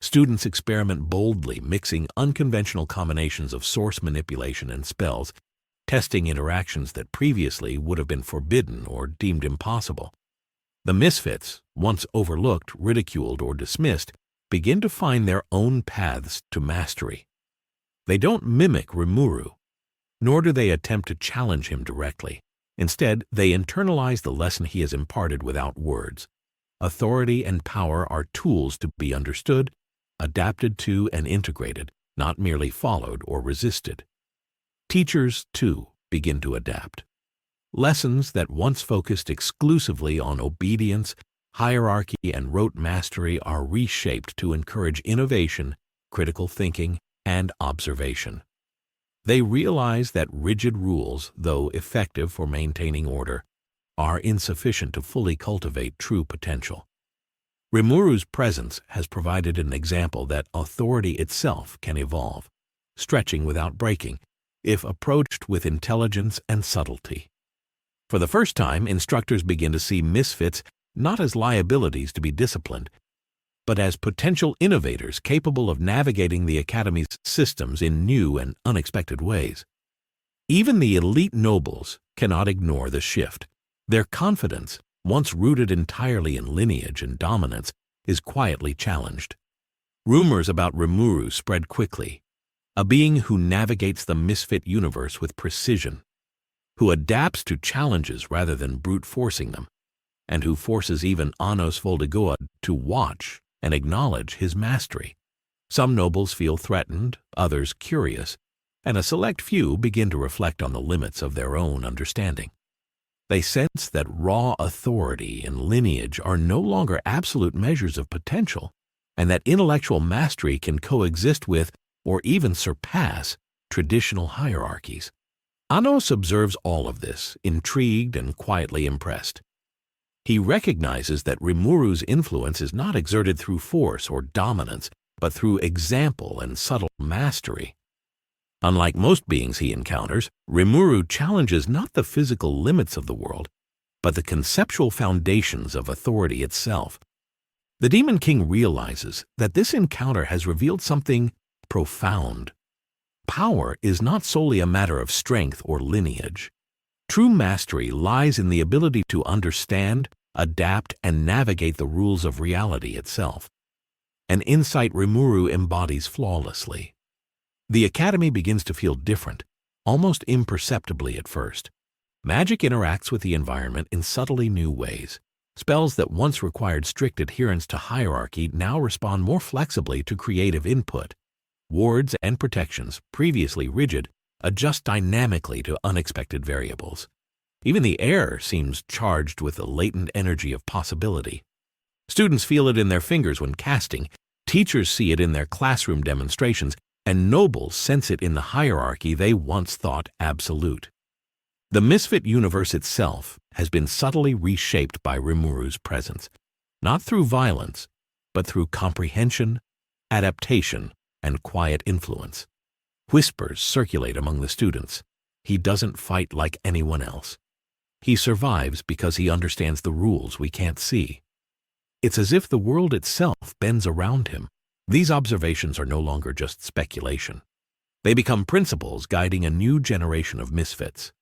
Students experiment boldly, mixing unconventional combinations of source manipulation and spells, testing interactions that previously would have been forbidden or deemed impossible. The misfits, once overlooked, ridiculed, or dismissed, begin to find their own paths to mastery. They don't mimic Rimuru, nor do they attempt to challenge him directly. Instead, they internalize the lesson he has imparted without words. Authority and power are tools to be understood, adapted to, and integrated, not merely followed or resisted. Teachers, too, begin to adapt. Lessons that once focused exclusively on obedience, hierarchy, and rote mastery are reshaped to encourage innovation, critical thinking, and observation. They realize that rigid rules, though effective for maintaining order, are insufficient to fully cultivate true potential. Rimuru's presence has provided an example that authority itself can evolve, stretching without breaking, if approached with intelligence and subtlety. For the first time, instructors begin to see misfits not as liabilities to be disciplined, but as potential innovators capable of navigating the Academy's systems in new and unexpected ways. Even the elite nobles cannot ignore the shift. Their confidence, once rooted entirely in lineage and dominance, is quietly challenged. Rumors about Rimuru spread quickly, a being who navigates the misfit universe with precision, who adapts to challenges rather than brute forcing them, and who forces even Anos Voldigoad to watch and acknowledge his mastery. Some nobles feel threatened, others curious, and a select few begin to reflect on the limits of their own understanding. They sense that raw authority and lineage are no longer absolute measures of potential, and that intellectual mastery can coexist with, or even surpass, traditional hierarchies. Anos observes all of this, intrigued and quietly impressed. He recognizes that Rimuru's influence is not exerted through force or dominance, but through example and subtle mastery. Unlike most beings he encounters, Rimuru challenges not the physical limits of the world, but the conceptual foundations of authority itself. The Demon King realizes that this encounter has revealed something profound. Power is not solely a matter of strength or lineage. True mastery lies in the ability to understand, adapt, and navigate the rules of reality itself, an insight Rimuru embodies flawlessly. The Academy begins to feel different, almost imperceptibly at first. Magic interacts with the environment in subtly new ways. Spells that once required strict adherence to hierarchy now respond more flexibly to creative input. Wards and protections, previously rigid, adjust dynamically to unexpected variables. Even the air seems charged with the latent energy of possibility. Students feel it in their fingers when casting, teachers see it in their classroom demonstrations, and nobles sense it in the hierarchy they once thought absolute. The misfit universe itself has been subtly reshaped by Rimuru's presence, not through violence, but through comprehension, adaptation, and quiet influence. Whispers circulate among the students. He doesn't fight like anyone else. He survives because he understands the rules we can't see. It's as if the world itself bends around him. These observations are no longer just speculation. They become principles guiding a new generation of misfits.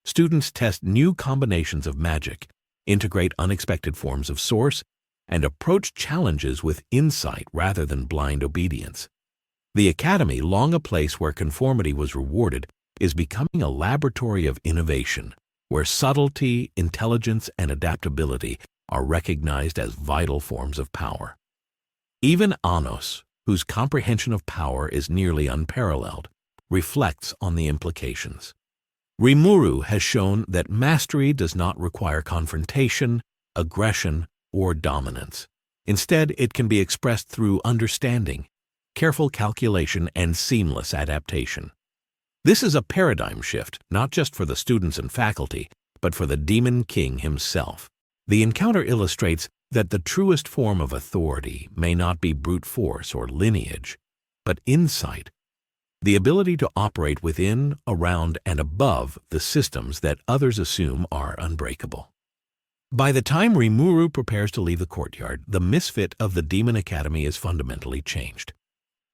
Students test new combinations of magic, integrate unexpected forms of source, and approach challenges with insight rather than blind obedience. The Academy, long a place where conformity was rewarded, is becoming a laboratory of innovation, where subtlety, intelligence, and adaptability are recognized as vital forms of power. Even Anos, whose comprehension of power is nearly unparalleled, reflects on the implications. Rimuru has shown that mastery does not require confrontation, aggression, or dominance. Instead, it can be expressed through understanding, careful calculation, and seamless adaptation. This is a paradigm shift, not just for the students and faculty, but for the Demon King himself. The encounter illustrates that the truest form of authority may not be brute force or lineage, but insight, the ability to operate within, around, and above the systems that others assume are unbreakable. By the time Rimuru prepares to leave the courtyard, the Misfit of the Demon Academy is fundamentally changed.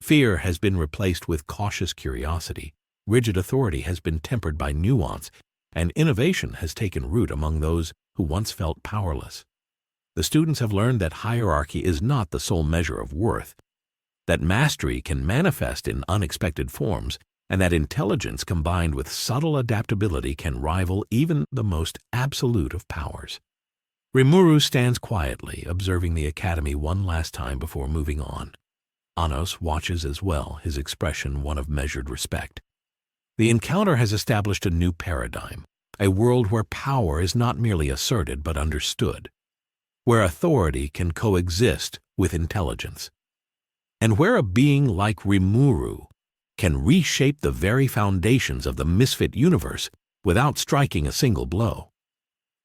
Fear has been replaced with cautious curiosity, rigid authority has been tempered by nuance, and innovation has taken root among those who once felt powerless. The students have learned that hierarchy is not the sole measure of worth, that mastery can manifest in unexpected forms, and that intelligence combined with subtle adaptability can rival even the most absolute of powers. Rimuru stands quietly, observing the academy one last time before moving on. Anos watches as well, his expression one of measured respect. The encounter has established a new paradigm, a world where power is not merely asserted but understood, where authority can coexist with intelligence, and where a being like Rimuru can reshape the very foundations of the Misfit universe without striking a single blow.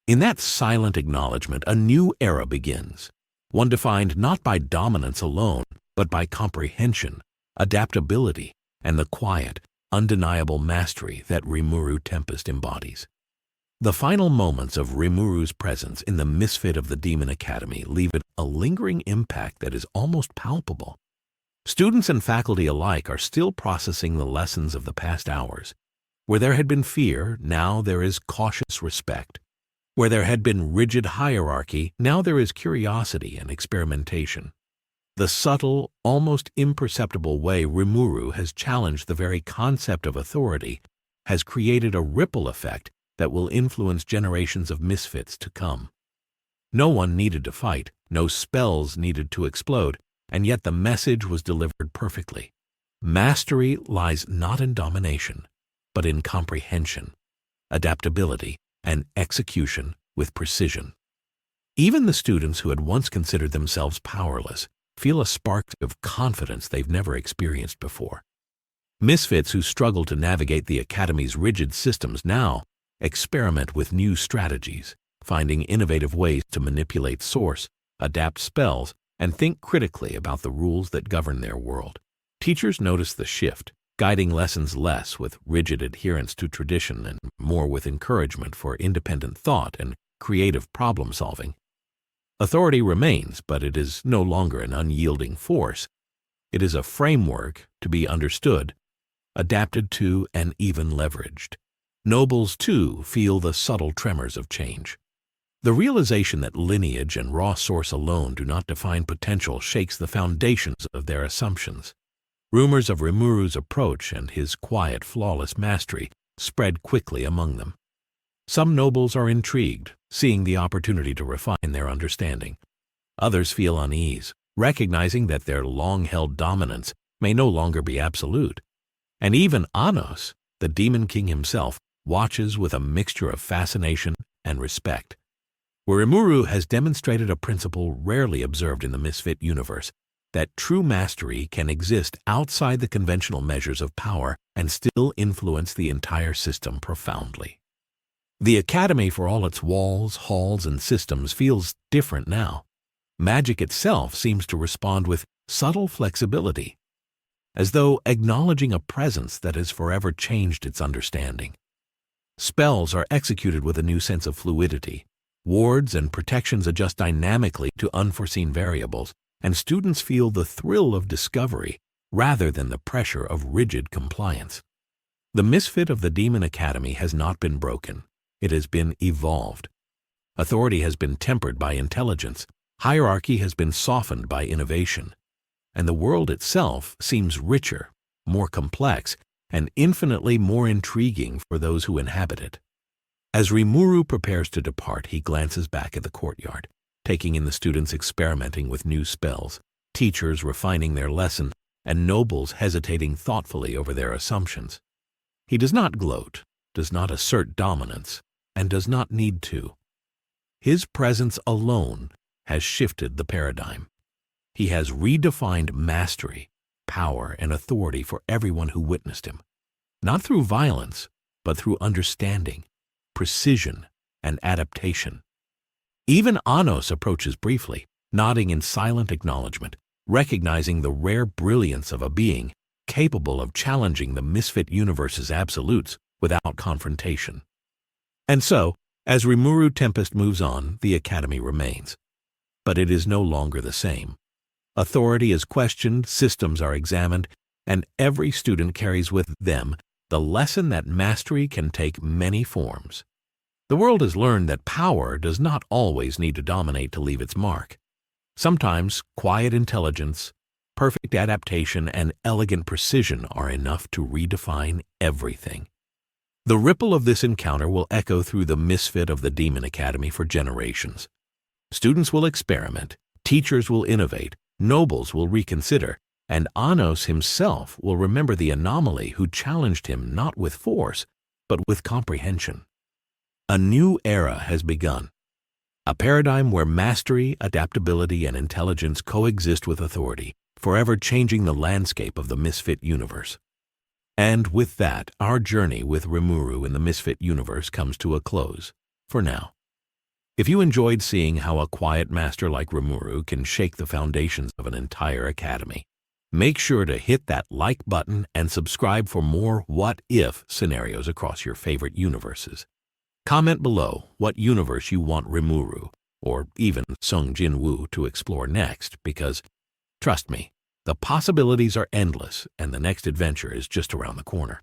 In that silent acknowledgement, a new era begins, one defined not by dominance alone, but by comprehension, adaptability, and the quiet, undeniable mastery that Rimuru Tempest embodies. The final moments of Rimuru's presence in the Misfit of the Demon Academy leave a lingering impact that is almost palpable. Students and faculty alike are still processing the lessons of the past hours. Where there had been fear, now there is cautious respect. Where there had been rigid hierarchy, now there is curiosity and experimentation. The subtle, almost imperceptible way Rimuru has challenged the very concept of authority has created a ripple effect that will influence generations of misfits to come. No one needed to fight, no spells needed to explode, and yet the message was delivered perfectly. Mastery lies not in domination, but in comprehension, adaptability, and execution with precision. Even the students who had once considered themselves powerless feel a spark of confidence they've never experienced before. Misfits who struggle to navigate the Academy's rigid systems now experiment with new strategies, finding innovative ways to manipulate source, adapt spells, and think critically about the rules that govern their world. Teachers notice the shift, guiding lessons less with rigid adherence to tradition and more with encouragement for independent thought and creative problem-solving. Authority remains, but it is no longer an unyielding force. It is a framework to be understood, adapted to, and even leveraged. Nobles, too, feel the subtle tremors of change. The realization that lineage and raw source alone do not define potential shakes the foundations of their assumptions. Rumors of Rimuru's approach and his quiet, flawless mastery spread quickly among them. Some nobles are intrigued, seeing the opportunity to refine their understanding. Others feel unease, recognizing that their long-held dominance may no longer be absolute. And even Anos, the Demon King himself, watches with a mixture of fascination and respect. Where Rimuru has demonstrated a principle rarely observed in the Misfit universe, that true mastery can exist outside the conventional measures of power and still influence the entire system profoundly. The Academy, for all its walls, halls, and systems, feels different now. Magic itself seems to respond with subtle flexibility, as though acknowledging a presence that has forever changed its understanding. Spells are executed with a new sense of fluidity. Wards and protections adjust dynamically to unforeseen variables, and students feel the thrill of discovery rather than the pressure of rigid compliance. The Misfit of the Demon Academy has not been broken. It has been evolved. Authority has been tempered by intelligence. Hierarchy has been softened by innovation. And the world itself seems richer, more complex, and infinitely more intriguing for those who inhabit it. As Rimuru prepares to depart, he glances back at the courtyard. taking in the students experimenting with new spells, teachers refining their lesson, and nobles hesitating thoughtfully over their assumptions. He does not gloat, does not assert dominance, and does not need to. His presence alone has shifted the paradigm. He has redefined mastery, power, and authority for everyone who witnessed him, not through violence, but through understanding, precision, and adaptation. Even Anos approaches briefly, nodding in silent acknowledgement, recognizing the rare brilliance of a being capable of challenging the Misfit universe's absolutes without confrontation. And so, as Rimuru Tempest moves on, the Academy remains. But it is no longer the same. Authority is questioned, systems are examined, and every student carries with them the lesson that mastery can take many forms. The world has learned that power does not always need to dominate to leave its mark. Sometimes quiet intelligence, perfect adaptation, and elegant precision are enough to redefine everything. The ripple of this encounter will echo through the Misfit of the Demon Academy for generations. Students will experiment, teachers will innovate, nobles will reconsider, and Anos himself will remember the anomaly who challenged him not with force, but with comprehension. A new era has begun, a paradigm where mastery, adaptability, and intelligence coexist with authority, forever changing the landscape of the Misfit universe. And with that, our journey with Rimuru in the Misfit universe comes to a close, for now. If you enjoyed seeing how a quiet master like Rimuru can shake the foundations of an entire academy, make sure to hit that like button and subscribe for more what-if scenarios across your favorite universes. Comment below what universe you want Rimuru, or even Sung Jin-woo, to explore next, because, trust me, the possibilities are endless and the next adventure is just around the corner.